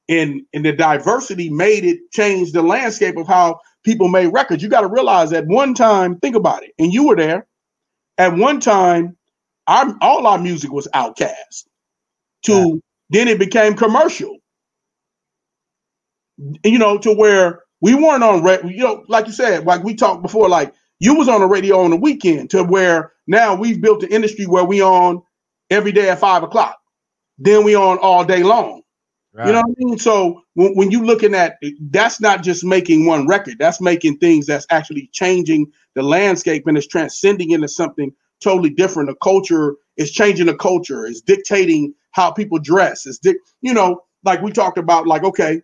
D: and the diversity made it change the landscape of how people made records. You got to realize at one time, think about it, and you were there. At one time, all our music was Outkast. Then it became commercial. You know, to where we weren't on, you know, like you said, like we talked before, like you was on the radio on the weekend, to where now we've built an industry where we on every day at 5 o'clock. Then we on all day long. Right. You know what I mean? So when you looking at, that's not just making one record, that's making things that's actually changing the landscape, and it's transcending into something totally different. The culture is changing, the culture is dictating how people dress. You know, like we talked about, like, okay,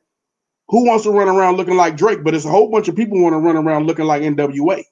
D: who wants to run around looking like Drake? But it's a whole bunch of people want to run around looking like NWA.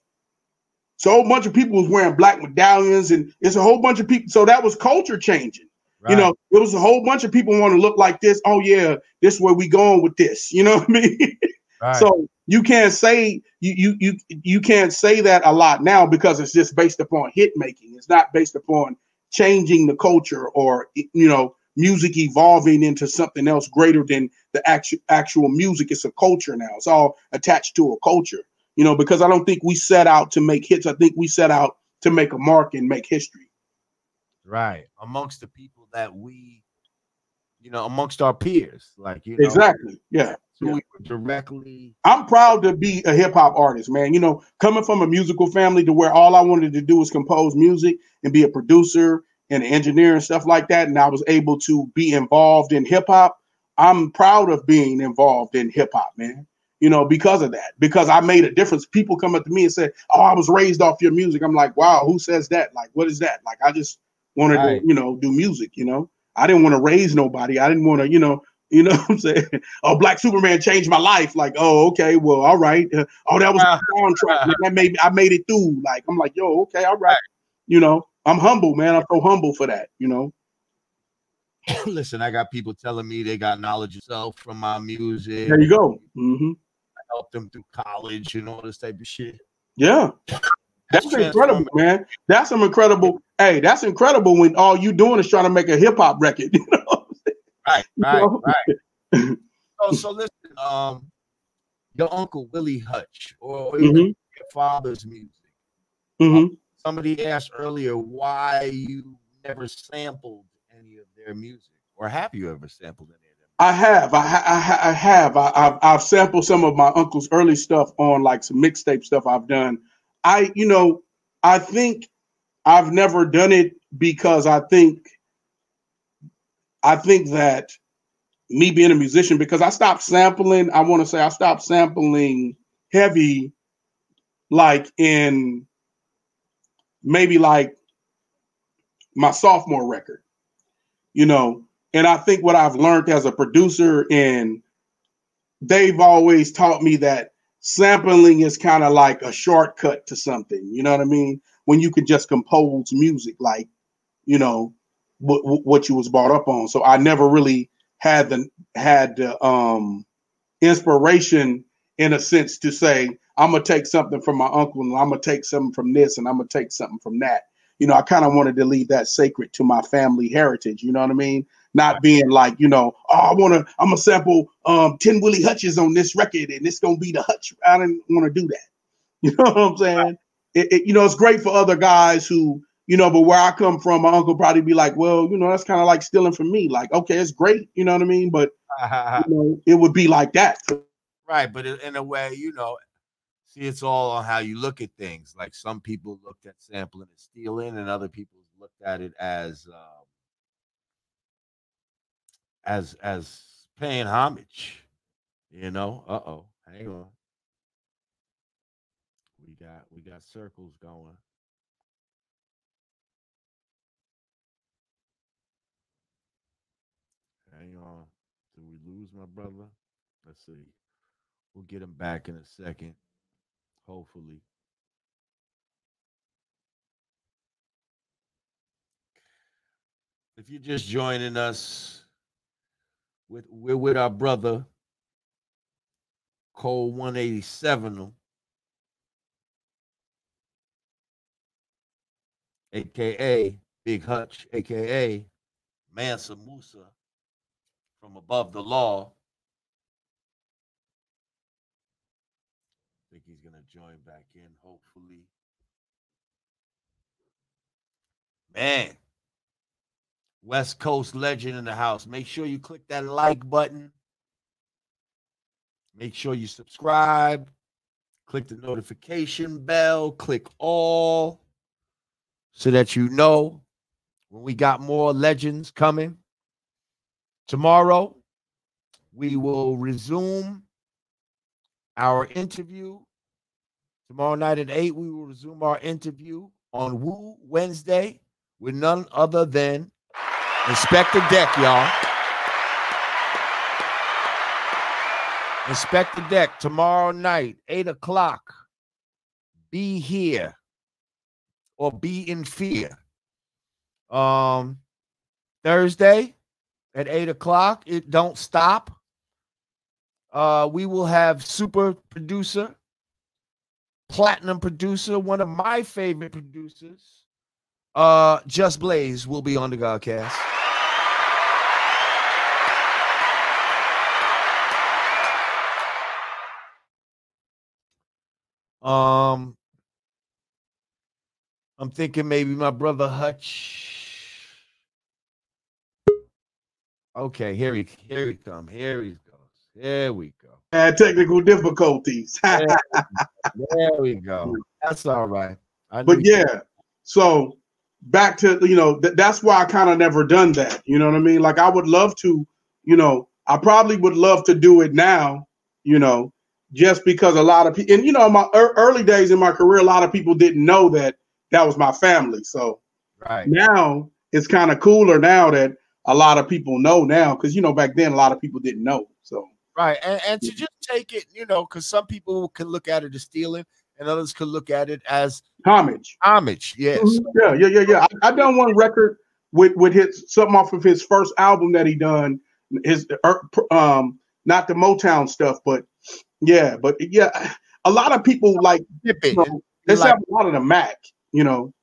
D: So a whole bunch of people was wearing black medallions, and it's a whole bunch of people. So that was culture changing. Right. You know, it was a whole bunch of people want to look like this. Oh yeah, this is where we going with this. You know what I mean? Right. So you can't say you can't say that a lot now, because it's just based upon hit making. It's not based upon changing the culture, or, you know, music evolving into something else greater than the actual music. It's a culture now. It's all attached to a culture, you know, because I don't think we set out to make hits. I think we set out to make a mark and make history.
C: Right. Amongst the people that we, you know, amongst our peers, like, you know.
D: Exactly. Yeah.
C: So we were directly.
D: I'm proud to be a hip hop artist, man. You know, coming from a musical family to where all I wanted to do was compose music and be a producer and an engineer and stuff like that. And I was able to be involved in hip hop. I'm proud of being involved in hip hop, man. You know, because of that, because I made a difference. People come up to me and say, "Oh, I was raised off your music." I'm like, wow, who says that? Like, what is that? Like, I just wanted to, you know, do music, you know. I didn't want to raise nobody. I didn't want to, you know what I'm saying? Oh, Black Superman changed my life. Like, oh, okay, well, all right. Oh, that was a soundtrack. Like, I made it through. Like, I'm like, yo, okay, all right. You know, I'm humble, man. I'm so humble for that, you know.
C: Listen, I got people telling me they got knowledge of self from my music.
D: There you go. Mm-hmm.
C: I helped them through college and all this type of shit.
D: Yeah. That's incredible, man. That's some incredible. Hey, that's incredible when all you doing is trying to make a hip hop record. You know?
C: Right. So listen, your uncle Willie Hutch, or your father's music.
D: Mm-hmm.
C: Somebody asked earlier why you never sampled any of their music, or have you ever sampled any of them?
D: I have. I have. I've sampled some of my uncle's early stuff on like some mixtape stuff I've done. I think I've never done it because I think that me being a musician, because I stopped sampling, I want to say I stopped sampling heavy like in maybe like my sophomore record, you know. And I think what I've learned as a producer, and they've always taught me that sampling is kind of like a shortcut to something, you know what I mean? When you could just compose music, like, you know, what you was brought up on. So I never really had the inspiration in a sense to say, I'm gonna take something from my uncle and I'm gonna take something from this and I'm gonna take something from that. You know, I kind of wanted to leave that sacred to my family heritage, you know what I mean? Not being like, you know, oh, I'm gonna sample 10 Willie Hutches on this record and it's gonna be the Hutch. I didn't want to do that. You know what I'm saying? You know, it's great for other guys who, you know, but where I come from, my uncle probably be like, well, you know, that's kind of like stealing from me. Like, okay, it's great, you know what I mean? But you know, it would be like that.
C: Right, but in a way, you know, see, it's all on how you look at things. Like some people looked at sampling and stealing, and other people looked at it as paying homage. You know, hang on. We got circles going. Hang on. Did we lose my brother? Let's see. We'll get him back in a second. Hopefully. If you're just joining us, we're with our brother Cole 187, aka Big Hutch, aka Mansa Musa from Above the Law. I think he's gonna join back in, hopefully. Man, West Coast legend in the house. Make sure you click that like button. Make sure you subscribe. Click the notification bell. Click all so that you know when we got more legends coming. Tomorrow, we will resume our interview. Tomorrow night at 8, we will resume our interview on Woo Wednesday with none other than Inspector Deck, y'all. Inspector Deck, tomorrow night, 8 o'clock. Be here or be in fear. Thursday at 8 o'clock, it don't stop. We will have super producer, platinum producer, one of my favorite producers, Just Blaze will be on the Godcast. I'm thinking maybe my brother Hutch. Okay, here he come. Here he goes. Here we go.
D: Technical difficulties.
C: There we go. That's all right.
D: But yeah, so back to, you know, that's why I kind of never done that. You know what I mean? Like I would love to, you know, I probably would love to do it now, you know, just because a lot of people, and you know, in my early days in my career, a lot of people didn't know that was my family. So
C: right
D: now it's kind of cooler now that a lot of people know now, because you know, back then a lot of people didn't know. So
C: right, and to just take it, you know, because some people can look at it as stealing, and others could look at it as
D: homage.
C: Homage, yes.
D: Yeah. I done one record with his something off of his first album that he done. His not the Motown stuff, but yeah, a lot of people like, you know, they sample a lot of the Mac. You know,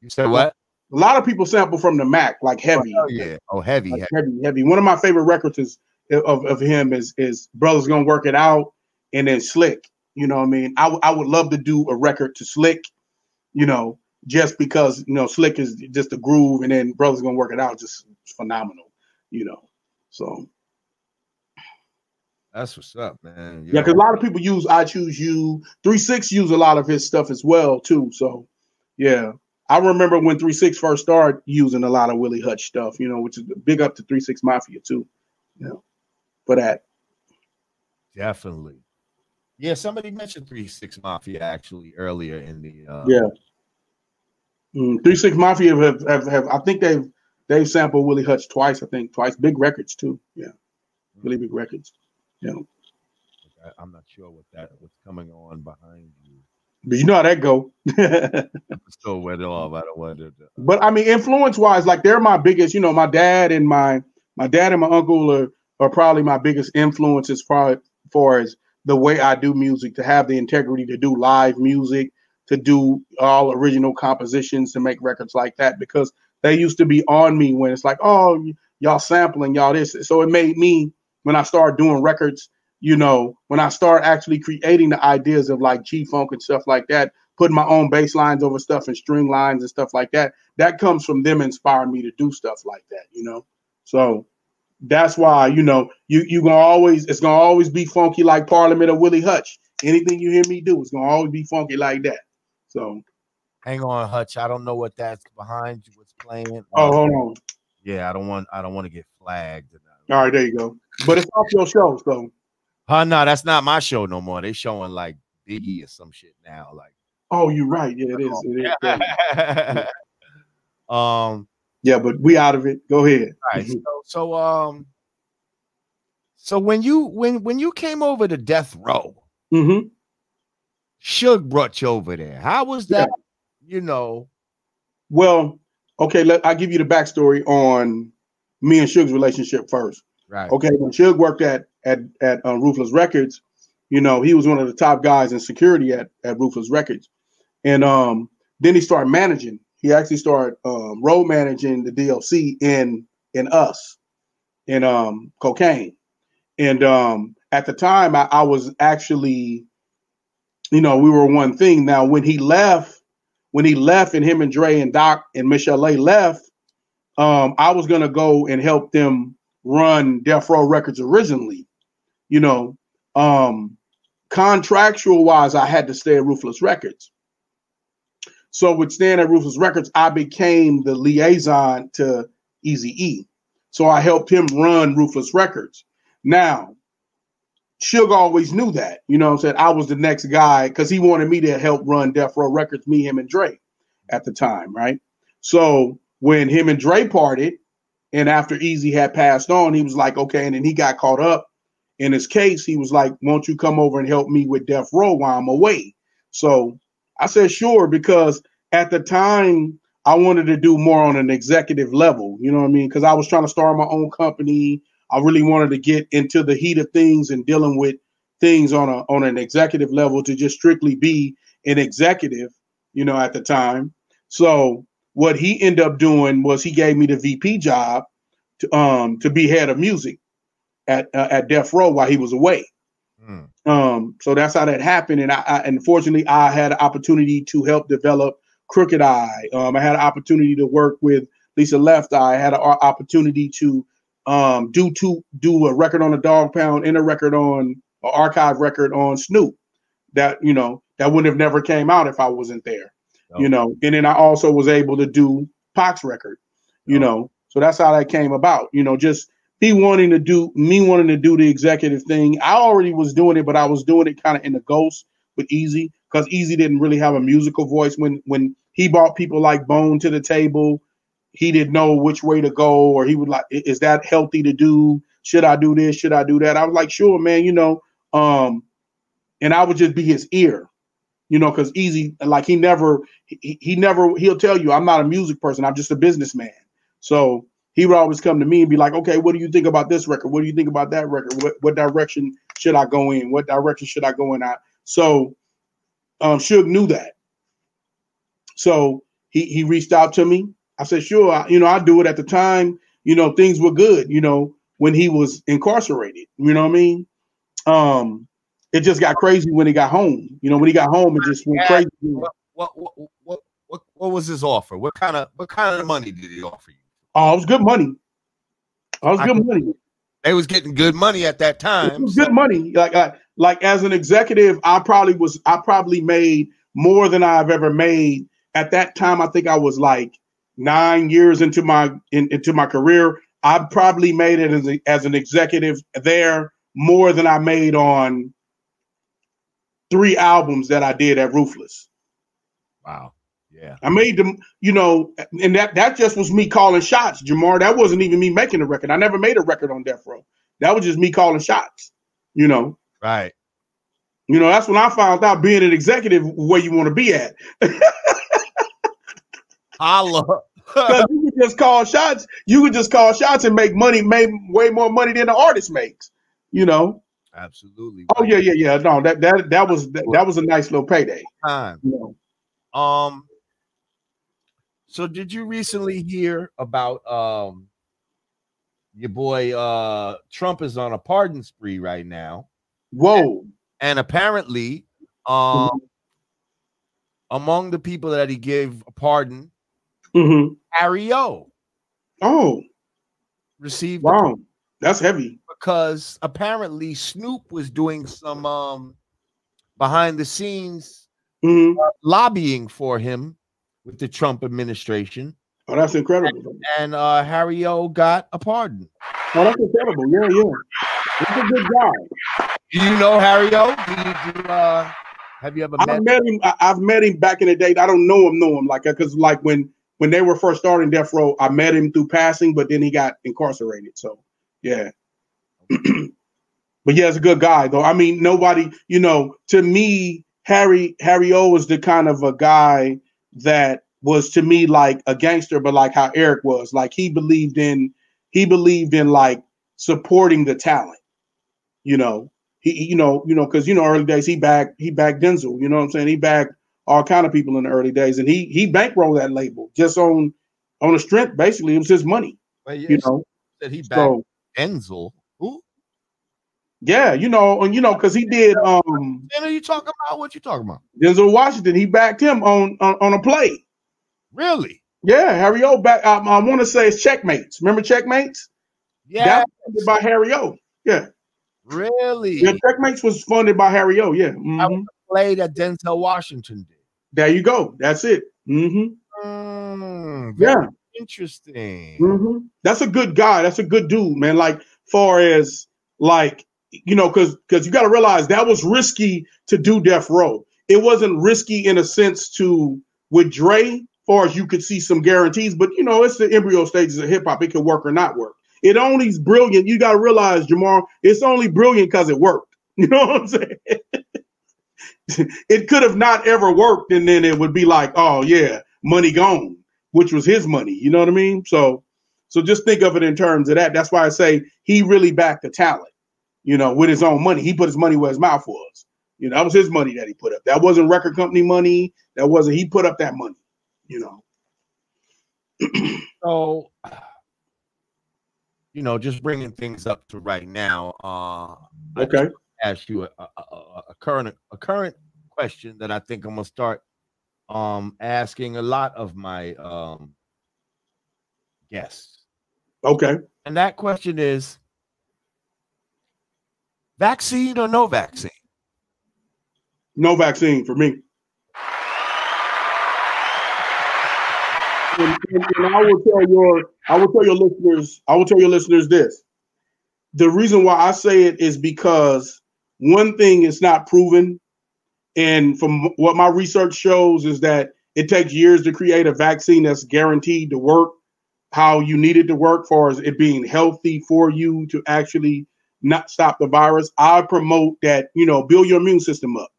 C: you said what?
D: A lot of people sample from the Mac, like Heavy.
C: Oh yeah, heavy,
D: like heavy. One of my favorite records is of him is Brothers Gonna Work It Out, and then Slick. You know what I mean? I would love to do a record to Slick, you know, just because, you know, Slick is just a groove, and then Brothers Gonna Work It Out, just phenomenal, you know. So
C: that's what's up, man.
D: Yeah, because a lot of people use I Choose You. 3-6 use a lot of his stuff as well, too. So yeah. I remember when 3-6 first started using a lot of Willie Hutch stuff, you know, which is big up to 3-6 Mafia too, you know, for that.
C: Definitely. Yeah, somebody mentioned 3-6 Mafia actually earlier in the
D: yeah. 3 6 Mafia have I think they've sampled Willie Hutch twice. I think twice. Big records too. Yeah, really big records. Yeah.
C: I'm not sure what's coming on behind you.
D: But you know how that go.
C: So went off. I don't wonder.
D: But I mean, influence wise, like they're my biggest. You know, my dad and my uncle are probably my biggest influences far as the way I do music, to have the integrity to do live music, to do all original compositions, to make records like that, because they used to be on me when it's like, oh, y'all sampling, y'all this. So it made me, when I started doing records, you know, when I start actually creating the ideas of like G-Funk and stuff like that, putting my own bass lines over stuff and string lines and stuff like that, that comes from them inspiring me to do stuff like that, you know? So that's why, you know, it's gonna always be funky like Parliament or Willie Hutch. Anything you hear me do, it's gonna always be funky like that. So
C: hang on, Hutch. I don't know what that's behind you. What's playing?
D: Oh, hold on.
C: Yeah, I don't want to get flagged.
D: All right, there you go. But it's off your show, so.
C: No, that's not my show no more. They showing like Biggie or some shit now. Like,
D: oh, you're right. Yeah, it is. It is.
C: Yeah,
D: but we out of it. Go ahead.
C: All right. So when you came over to Death Row, Suge brought you over there. How was that? Yeah. You know.
D: Well, okay. I'll give you the backstory on me and Suge's relationship first.
C: Right.
D: Okay. When Suge worked at Ruthless Records, you know, he was one of the top guys in security at Ruthless Records, and then he started managing. He actually started road managing the DLC in us, in Cocaine. And at the time, I was actually, you know, we were one thing. Now, when he left, and him and Dre and Doc and Michelle A left, I was going to go and help them run Death Row Records originally. You know, contractual wise, I had to stay at Ruthless Records. So with staying at Ruthless Records, I became the liaison to Eazy-E. So I helped him run Ruthless Records. Now, Suge always knew that, you know what I'm saying? I was the next guy because he wanted me to help run Death Row Records, me, him, and Dre at the time, right? So when him and Dre parted, and after Eazy had passed on, he was like, okay, and then he got caught up in his case. He was like, won't you come over and help me with Death Row while I'm away? So I said, sure, because at the time I wanted to do more on an executive level, you know what I mean? Because I was trying to start my own company. I really wanted to get into the heat of things and dealing with things on an executive level, to just strictly be an executive, you know, at the time. So what he ended up doing was he gave me the VP job to be head of music at Death Row while he was away. So that's how that happened. And unfortunately, I had an opportunity to help develop Crooked Eye. I had an opportunity to work with Lisa Left Eye. I had an opportunity to do a record on a Dog Pound and a record on an archive record on Snoop that, you know, that would have never came out if I wasn't there, you know. And then I also was able to do Pac's record, you know. So that's how that came about, you know, just me wanting to do the executive thing. I already was doing it, but I was doing it kind of in the ghost with Eazy, because Eazy didn't really have a musical voice. When he brought people like Bone to the table, he didn't know which way to go, or he would like, is that healthy to do? Should I do this? Should I do that? I was like, sure, man, you know. And I would just be his ear, you know, because Eazy, like he'll tell you, I'm not a music person, I'm just a businessman. So he would always come to me and be like, okay, what do you think about this record? What do you think about that record? What direction should I go in? What direction should I go in? So Suge knew that. So he reached out to me. I said, sure, I'll do it. At the time, you know, things were good, you know, when he was incarcerated, you know what I mean? It just got crazy when he got home. You know, when he got home, it just went crazy.
C: What was his offer? What kind of money did he offer you?
D: Oh, it was good money. Good money.
C: They was getting good money at that time. It was
D: good money. Like as an executive, I probably made more than I've ever made. At that time, I think I was like 9 years into my career. I probably made it as an executive there more than I made on 3 albums that I did at Ruthless.
C: Wow. Yeah.
D: I made them, and that just was me calling shots, Jamar. That wasn't even me making a record. I never made a record on Death Row. That was just me calling shots,
C: Right.
D: That's when I found out being an executive where you want to be at.
C: Holla.
D: Because you could just call shots. You could just call shots and make way more money than the artist makes.
C: Absolutely.
D: Oh yeah. No, that was a nice little payday.
C: Time. So did you recently hear about your boy Trump is on a pardon spree right now?
D: Whoa.
C: And apparently, among the people that he gave a pardon, Harry O.
D: Oh.
C: Received
D: wow. That's heavy.
C: Because apparently Snoop was doing some behind the scenes lobbying for him with the Trump administration.
D: Oh, that's incredible.
C: And Harry O got a pardon.
D: Oh, that's incredible. Yeah. He's a good guy.
C: Do you know Harry O? Have you ever met
D: him? I've met him back in the day. I don't know him because when they were first starting Death Row, I met him through passing, but then he got incarcerated. So yeah. But yeah, it's a good guy though. I mean, nobody, to me, Harry O is the kind of a guy that was to me like a gangster, but like how Eric was. Like he believed in like supporting the talent. Because early days he backed Denzel. You know what I'm saying? He backed all kind of people in the early days, and he bankrolled that label just on the strength. Basically, it was his money.
C: Well, yes, that he backed Denzel. Who?
D: Yeah, because he did.
C: Then are you talking about? What you talking about?
D: Denzel Washington. He backed him on a play.
C: Really?
D: Yeah, Harry O. back. I want to say it's Checkmates. Remember Checkmates?
C: Yeah,
D: that was funded by Harry O. Yeah.
C: Really?
D: Yeah, Checkmates was funded by Harry O. Yeah.
C: I was a play that Denzel Washington did.
D: There you go. That's it.
C: Very interesting.
D: That's a good guy. That's a good dude, man. Like, far as like, because you got to realize that was risky to do Death Row. It wasn't risky in a sense with Dre, far as you could see some guarantees, but it's the embryo stages of hip hop. It could work or not work. It only is brilliant. You got to realize, Jamar, it's only brilliant because it worked. You know what I'm saying? It could have not ever worked, and then it would be like, oh yeah, money gone, which was his money. You know what I mean? So just think of it in terms of that. That's why I say he really backed the talent, with his own money. He put his money where his mouth was. That was his money that he put up. That wasn't record company money. He put up that money,
C: So, just bringing things up to right now.
D: Okay.
C: Ask you a current question that I think I'm gonna start asking a lot of my guests.
D: Okay.
C: And that question is, vaccine or no vaccine?
D: No vaccine for me. And I will tell your listeners this. The reason why I say it is because one thing is not proven, and from what my research shows is that it takes years to create a vaccine that's guaranteed to work how you need it to work, far as it being healthy for you to actually not stop the virus. I promote that, build your immune system up.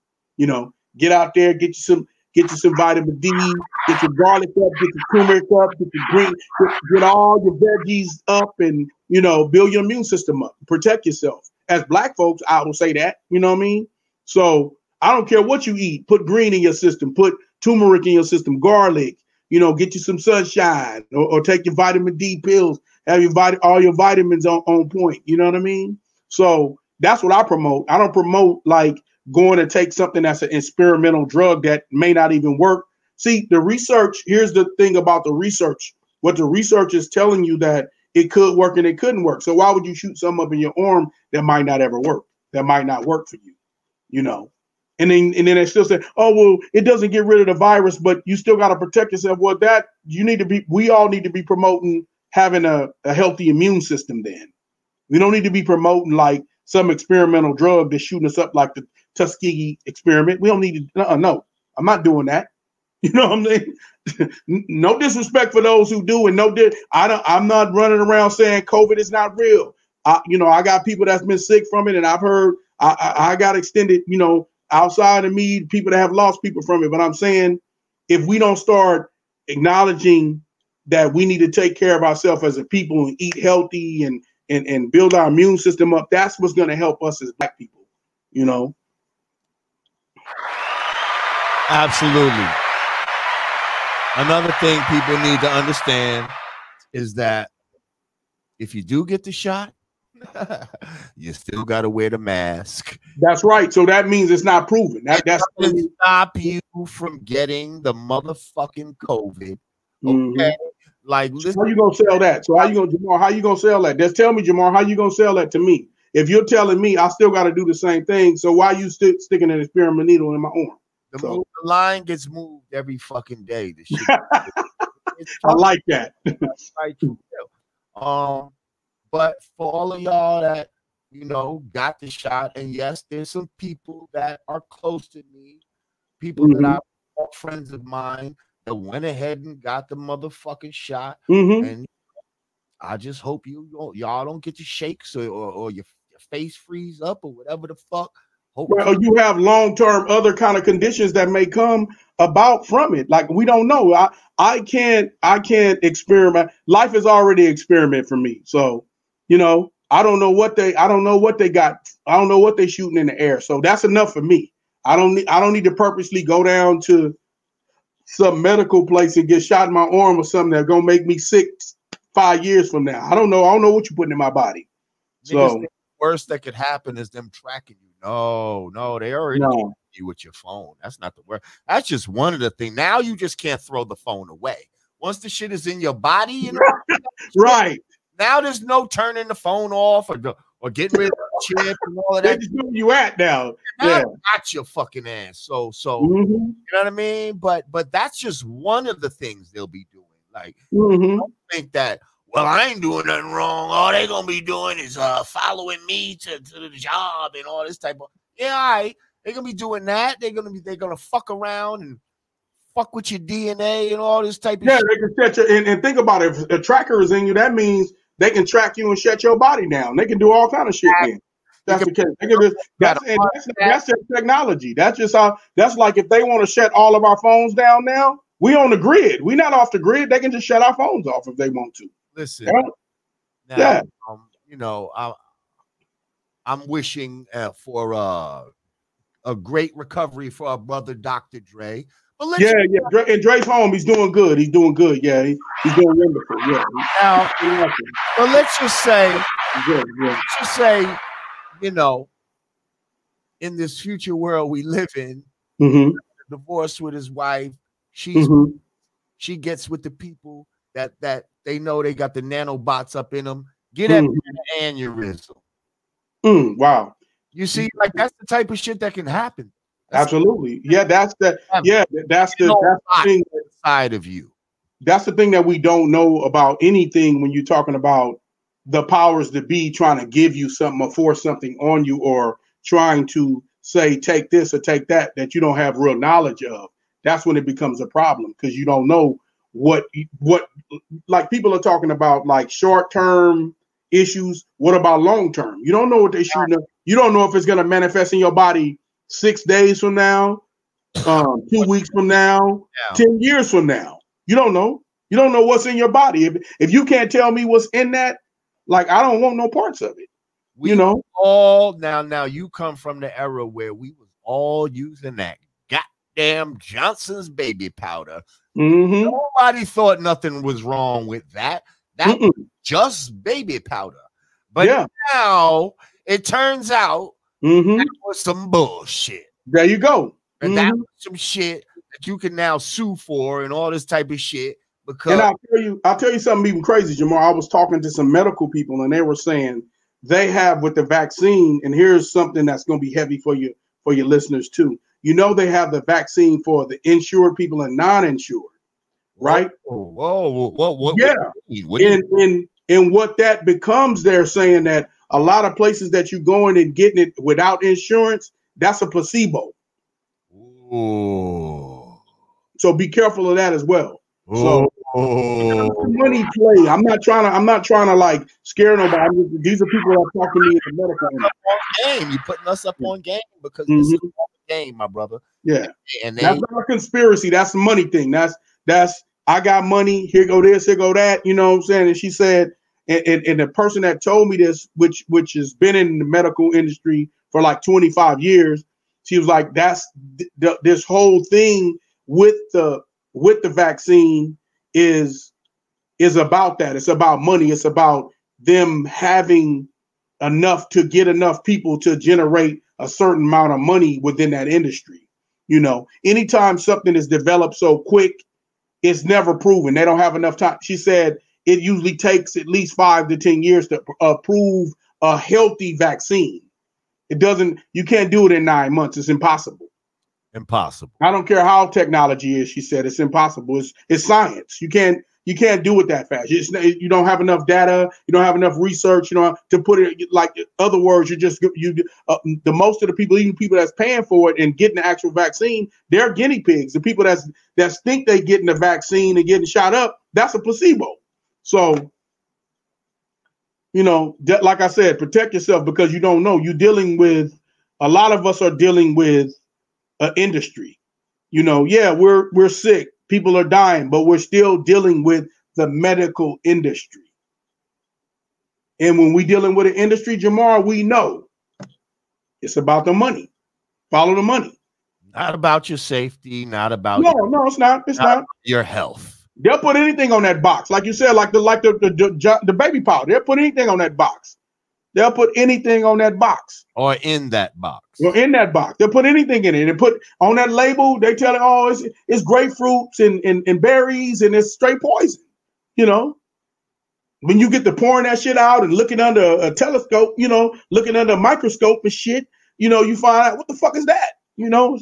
D: Get out there, get you some vitamin D, get your garlic up, get your turmeric up, get your green, get all your veggies up, and build your immune system up, protect yourself. As Black folks, I will say that, you know what I mean? So I don't care what you eat, put green in your system, put turmeric in your system, garlic, get you some sunshine, or take your vitamin D pills, have all your vitamins on point, you know what I mean? So that's what I promote. I don't promote like going to take something that's an experimental drug that may not even work. See, the research, here's the thing about the research. What the research is telling you that it could work and it couldn't work. So why would you shoot something up in your arm that might not ever work? That might not work for you, And then they still say, oh, well, it doesn't get rid of the virus, but you still got to protect yourself. Well, we all need to be promoting having a healthy immune system then. We don't need to be promoting like some experimental drug that's shooting us up like the Tuskegee experiment. We don't need to, no, I'm not doing that. You know what I mean? No disrespect for those who do, and I'm not running around saying COVID is not real. I got people that's been sick from it, and I've heard I got extended, outside of me, people that have lost people from it. But I'm saying, if we don't start acknowledging that we need to take care of ourselves as a people and eat healthy and build our immune system up, that's what's going to help us as Black people.
C: Absolutely. Another thing people need to understand is that if you do get the shot, you still got to wear the mask.
D: That's right. So that means it's not proven. That's
C: to stop you from getting the motherfucking COVID. Okay. Like, listen,
D: how you gonna sell that? So how you gonna sell that? Just tell me, Jamar, how you gonna sell that to me? If you're telling me I still got to do the same thing, so why you sticking an experiment needle in my arm?
C: The line gets moved every fucking day. The shit.
D: I like that.
C: But for all of y'all that got the shot, and yes, there's some people that are close to me, people that are friends of mine that went ahead and got the motherfucking shot, and I just hope y'all don't get your shakes or your face freeze up or whatever the fuck.
D: Well, you have long-term other kind of conditions that may come about from it. Like, we don't know. I can't experiment. Life is already an experiment for me. So, I don't know what they got. I don't know what they're shooting in the air. So that's enough for me. I don't need to purposely go down to some medical place and get shot in my arm or something that's gonna make me sick 5 years from now. I don't know what you're putting in my body. So
C: the worst that could happen is them tracking you. No, they already know you with your phone. That's not the worst. That's just one of the things. Now you just can't throw the phone away. Once the shit is in your body,
D: right.
C: Now there's no turning the phone off or getting rid of the chip and all of that.
D: Just where you at now.
C: Got your fucking ass. So you know what I mean? But that's just one of the things they'll be doing. Like, don't think that, well, I ain't doing nothing wrong. All they gonna be doing is following me to the job and all this type of all right. They're gonna be doing that. They're gonna fuck around and fuck with your DNA and all this type of shit.
D: They can set you and think about it. If a tracker is in you, that means they can track you and shut your body down. They can do all kind of shit then. That's the case. That's just technology. That's just that's like if they want to shut all of our phones down now, we on the grid. We not off the grid. They can just shut our phones off if they want to.
C: Listen, now, I'm wishing for a great recovery for our brother Dr. Dre. But
D: and Dre's home. He's doing good. He's doing good. Yeah, he's doing wonderful. Yeah.
C: Now, but let's just say, in this future world we live in, divorced with his wife, she gets with the people that they know they got the nanobots up in them. Get at an aneurysm.
D: Wow.
C: You see, like that's the type of shit that can happen.
D: Absolutely. That's the thing
C: inside of you.
D: That's the thing that we don't know about anything when you're talking about the powers that be trying to give you something or force something on you or trying to say, take this or take that you don't have real knowledge of. That's when it becomes a problem because you don't know what like people are talking about like short-term issues. What about long-term? You don't know what they shooting up. You don't know if it's going to manifest in your body 6 days from now, 2 weeks from now, 10 years from now. You don't know. You don't know what's in your body. If you can't tell me what's in that, like I don't want no parts of it.
C: All now you come from the era where we was all using that goddamn Johnson's baby powder. Nobody thought nothing was wrong with that. That was just baby powder. But now it turns out that was some bullshit.
D: There you go.
C: And that was some shit that you can now sue for and all this type of shit. Because
D: I'll tell you something even crazy, Jamar. I was talking to some medical people and they were saying they have with the vaccine, and here's something that's going to be heavy for your listeners too. They have the vaccine for the insured people and non-insured, right?
C: Whoa.
D: Yeah. And what that becomes, they're saying that a lot of places that you go in and getting it without insurance, that's a placebo.
C: Ooh.
D: So be careful of that as well.
C: Oh.
D: So money play. I'm not trying to like scare nobody. These are people that talk to me in the medical
C: game. You putting us up on game because this is a game, my brother.
D: Yeah.
C: And
D: that's not a conspiracy. That's the money thing. That's I got money. Here go this, here go that. You know what I'm saying? And she said, and the person that told me this, which has been in the medical industry for like 25 years, she was like, that's this whole thing with the vaccine is about that. It's about money. It's about them having enough to get enough people to generate a certain amount of money within that industry. You know, anytime something is developed so quick, it's never proven. They don't have enough time. She said it usually takes at least 5 to 10 years to approve a healthy vaccine. It doesn't, you can't do it in 9 months. It's impossible.
C: Impossible.
D: I don't care how technology is. She said it's impossible. It's science. You can't do it that fast. You don't have enough data. You don't have enough research. You know, to put it like other words. The most of the people, even people that's paying for it and getting the actual vaccine, they're guinea pigs. The people that think they getting the vaccine and getting shot up, that's a placebo. So, you know, like I said, protect yourself because you don't know. You're dealing with a lot of us are dealing with an industry. You know, yeah, we're sick. People are dying, but we're still dealing with the medical industry. And when we're dealing with an industry, Jamar, we know it's about the money. Follow the money.
C: Not about your safety, not about
D: no, it's not. It's not
C: your health.
D: They'll put anything on that box, like you said, like the baby powder. They'll put anything on that box. They'll put anything on that box.
C: Or in that box.
D: Or in that box. They'll put anything in it. And put on that label, they tell it, oh, it's grapefruits and berries and it's straight poison. You know? When you get to pouring that shit out and looking under a telescope, you know, looking under a microscope and shit, you know, you find out what the fuck is that? You know?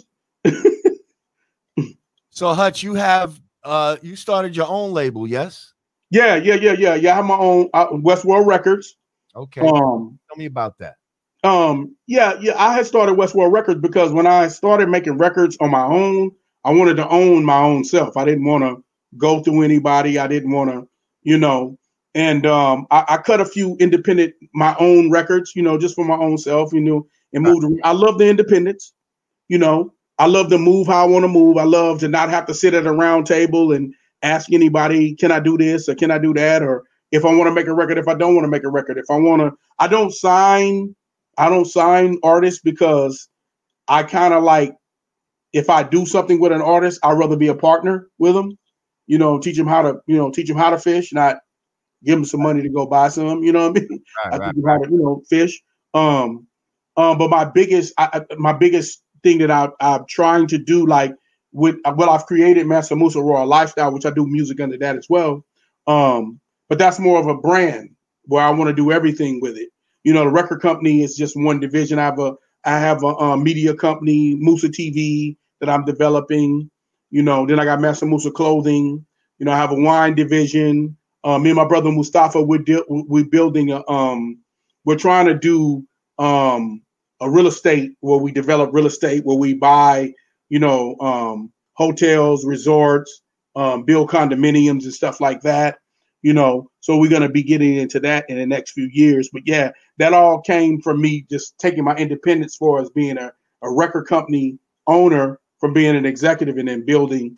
C: So Hutch, you have you started your own label, yes? Yeah.
D: I have my own Westworld Records.
C: Okay. Tell me about that.
D: I had started Westworld Records because when I started making records on my own, I wanted to own my own self. I didn't want to go through anybody. I didn't want to, you know, and I cut a few independent, my own records, you know, just for my own self, you know, and moved. I love the independence, you know. I love to move how I want to move. I love to not have to sit at a round table and ask anybody, can I do this or can I do that? Or if I want to make a record, if I don't want to make a record, if I want to, I don't sign artists because I kind of like, if I do something with an artist, I'd rather be a partner with them, you know, teach them how to fish, not give them some money to go buy some, you know what I mean? I teach them how to, you know, fish. But my biggest thing that I'm trying to do, like with what I've created, Mansa Musa Royal Lifestyle, which I do music under that as well. But that's more of a brand where I want to do everything with it. You know, the record company is just one division. I have a media company, Musa TV, that I'm developing. You know, then I got Mansa Musa Clothing. You know, I have a wine division. Me and my brother Mustafa, we're building we're trying to do a real estate where we develop real estate where we buy, you know, hotels, resorts, build condominiums and stuff like that. You know, so we're going to be getting into that in the next few years. But yeah, that all came from me just taking my independence for as being a record company owner from being an executive and then building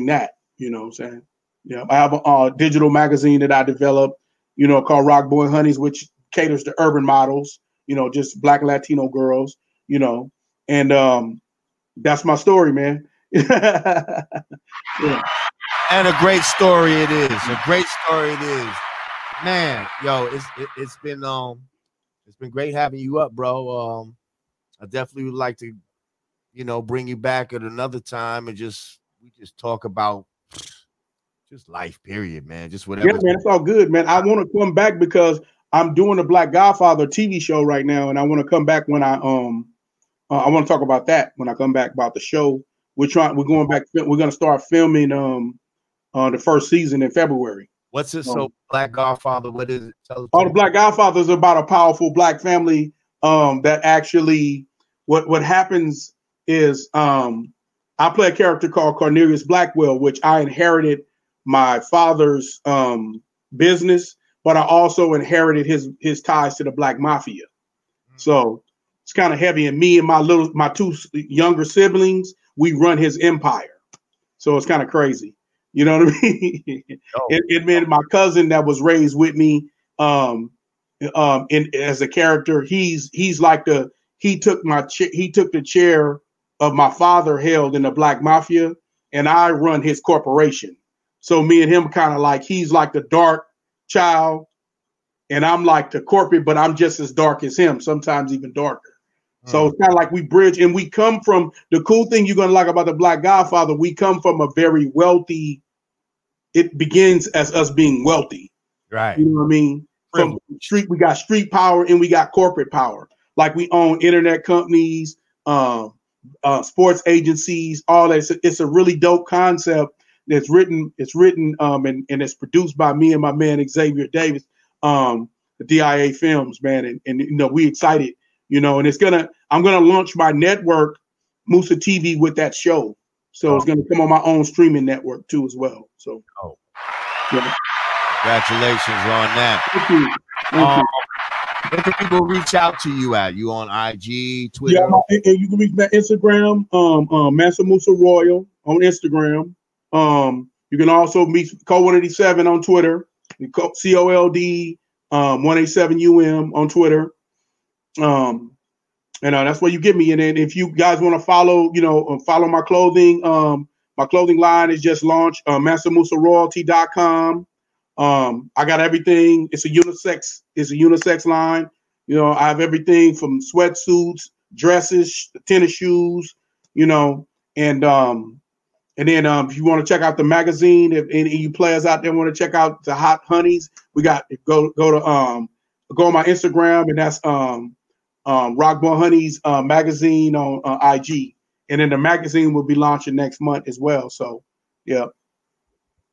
D: that, you know what I'm saying? Yeah, I have a digital magazine that I developed, you know, called Rock Boy Honeys, which caters to urban models, you know, just Black Latino girls, you know, and that's my story, man. Yeah.
C: And a great story it is. A great story it is, man. Yo, it's been great having you up, bro. I definitely would like to, you know, bring you back at another time and we just talk about just life, period, man. Just whatever.
D: Yeah, man, it's all good, man. I want to come back because I'm doing the Black Godfather TV show right now, and I want to come back when I want to talk about that when I come back about the show. We're going back. We're gonna start filming the first season in February.
C: What's it? So Black Godfather, what is it? Tell
D: the Black Godfather is about a powerful Black family that actually what happens is I play a character called Cornelius Blackwell, which I inherited my father's business, but I also inherited his ties to the Black Mafia. So it's kind of heavy. And me and my two younger siblings, we run his empire. So it's kind of crazy. You know what I mean? It meant my cousin that was raised with me as a character. He's like he took the chair of my father held in the Black Mafia, and I run his corporation. So me and him kind of like, he's like the dark child, and I'm like the corporate, but I'm just as dark as him, sometimes even darker. So it's kind of like we bridge, and we come from, the cool thing you're going to like about the Black Godfather, we come from a very wealthy, it begins as us being wealthy.
C: Right.
D: You know what I mean? From street, we got street power and we got corporate power. Like we own internet companies, sports agencies, all that. It's a really dope concept that's written. It's written and it's produced by me and my man Xavier Davis, the DIA Films, man. And you know, we excited, you know, and I'm gonna launch my network, Musa TV, with that show. So it's gonna come on my own streaming network too as well. So yeah.
C: Congratulations on that.
D: Thank you. Thank you.
C: Where can people reach out to you at? You on IG, Twitter?
D: Yeah, and you can reach me at Instagram, Mansa Musa Royal on Instagram. You can also meet Co187 on Twitter, COLD 187UM on Twitter. And that's where you get me. And then if you guys want to follow, follow my clothing line is just launched, MansaMusaRoyalty.com. I got everything. It's a unisex line. You know, I have everything from sweatsuits, dresses, tennis shoes, and then if you want to check out the magazine, if any of you players out there want to check out the Hot Honeys, we got go on my Instagram, and that's Rockborn Honeys magazine on IG, and then the magazine will be launching next month as well. So yeah,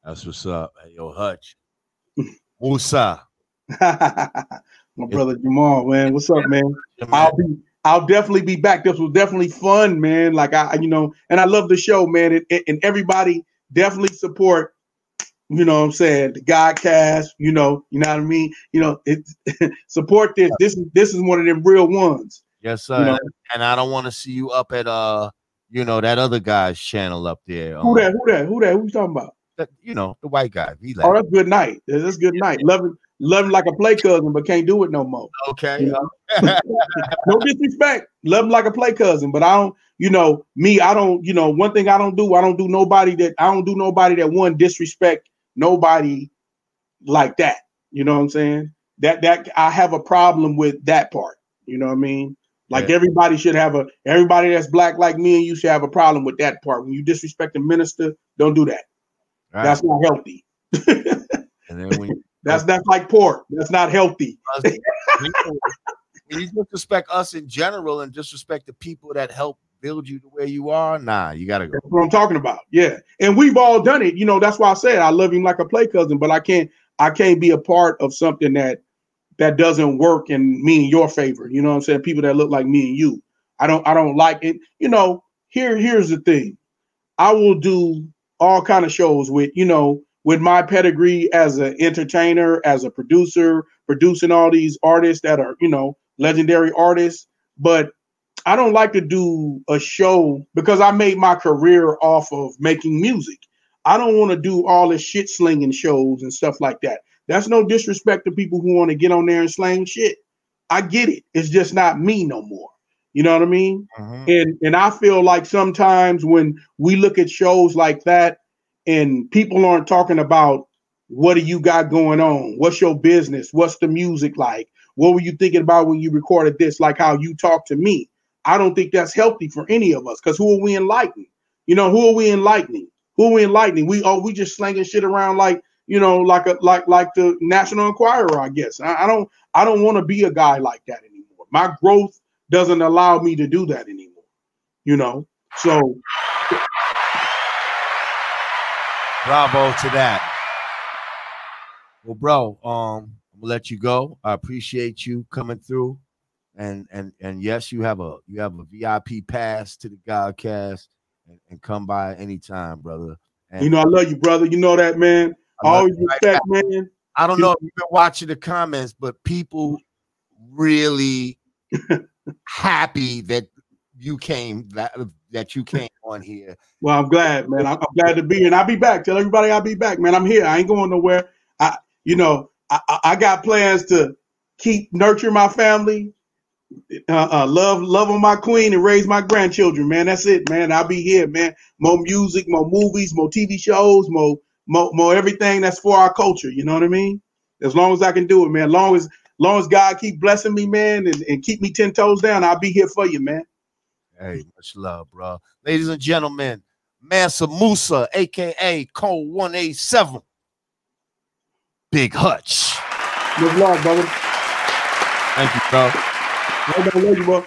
C: that's what's up. Hey, yo, Hutch. Musa.
D: My brother Jamar, man. What's up, man? I'll definitely be back. This was definitely fun, man. Like and I love the show, man. And everybody definitely support, what I'm saying, the Godcast, you know what I mean? Support this. This is one of them real ones.
C: Yes, sir. And I don't want to see you up at that other guy's channel up there.
D: Who that? Who you talking about?
C: The white guy.
D: Oh, that's good night. That's good night. Love him like a play cousin, but can't do it no more.
C: Okay.
D: No disrespect. Love him like a play cousin, but I don't. I don't. One thing I don't do nobody that one disrespect nobody like that. You know what I'm saying? That I have a problem with that part. You know what I mean? Like everybody that's black like me and you should have a problem with that part. When you disrespect a minister, don't do that. Right. That's not healthy.
C: And then
D: that's like pork. That's not healthy.
C: When you disrespect us in general and disrespect the people that help build you to where you are, nah, you gotta go.
D: That's what I'm talking about. Yeah, and we've all done it. That's why I said I love him like a play cousin, but I can't be a part of something that doesn't work in me and your favor. You know what I'm saying? People that look like me and you. I don't like it. Here's the thing. I will do all kind of shows with my pedigree as an entertainer, as a producer, producing all these artists that are, legendary artists. But I don't like to do a show because I made my career off of making music. I don't want to do all this shit slinging shows and stuff like that. That's no disrespect to people who want to get on there and slang shit. I get it. It's just not me no more. You know what I mean? Mm-hmm. And I feel like sometimes when we look at shows like that and people aren't talking about what do you got going on? What's your business? What's the music like? What were you thinking about when you recorded this? Like how you talk to me. I don't think that's healthy for any of us because who are we enlightening? Who are we enlightening? We just slanging shit around like, like the National Enquirer, I guess. I don't want to be a guy like that anymore. My growth doesn't allow me to do that anymore, so.
C: Bravo to that. Well, bro, I'm gonna let you go. I appreciate you coming through. And yes, you have a VIP pass to the Godcast. and come by anytime, brother. And
D: you know, I love you, brother. You know that, man. Always respect, man.
C: I don't know if you've been watching the comments, but people really happy that you came that you came on here.
D: Well, I'm glad, man. I'm glad to be here, and I'll be back. Tell everybody I'll be back, man. I'm here. I ain't going nowhere. I got plans to keep nurturing my family, love on my queen, and raise my grandchildren, man. That's it, man. I'll be here, man. More music, more movies, more TV shows, more everything that's for our culture. You know what I mean? As long as I can do it, man. Long as God keep blessing me, man, and keep me 10 toes down, I'll be here for you, man.
C: Hey, much love, bro. Ladies and gentlemen, Mansa Musa, a.k.a. Code 187. Big Hutch.
D: Good luck, brother.
C: Thank you, bro.
D: I love you, bro.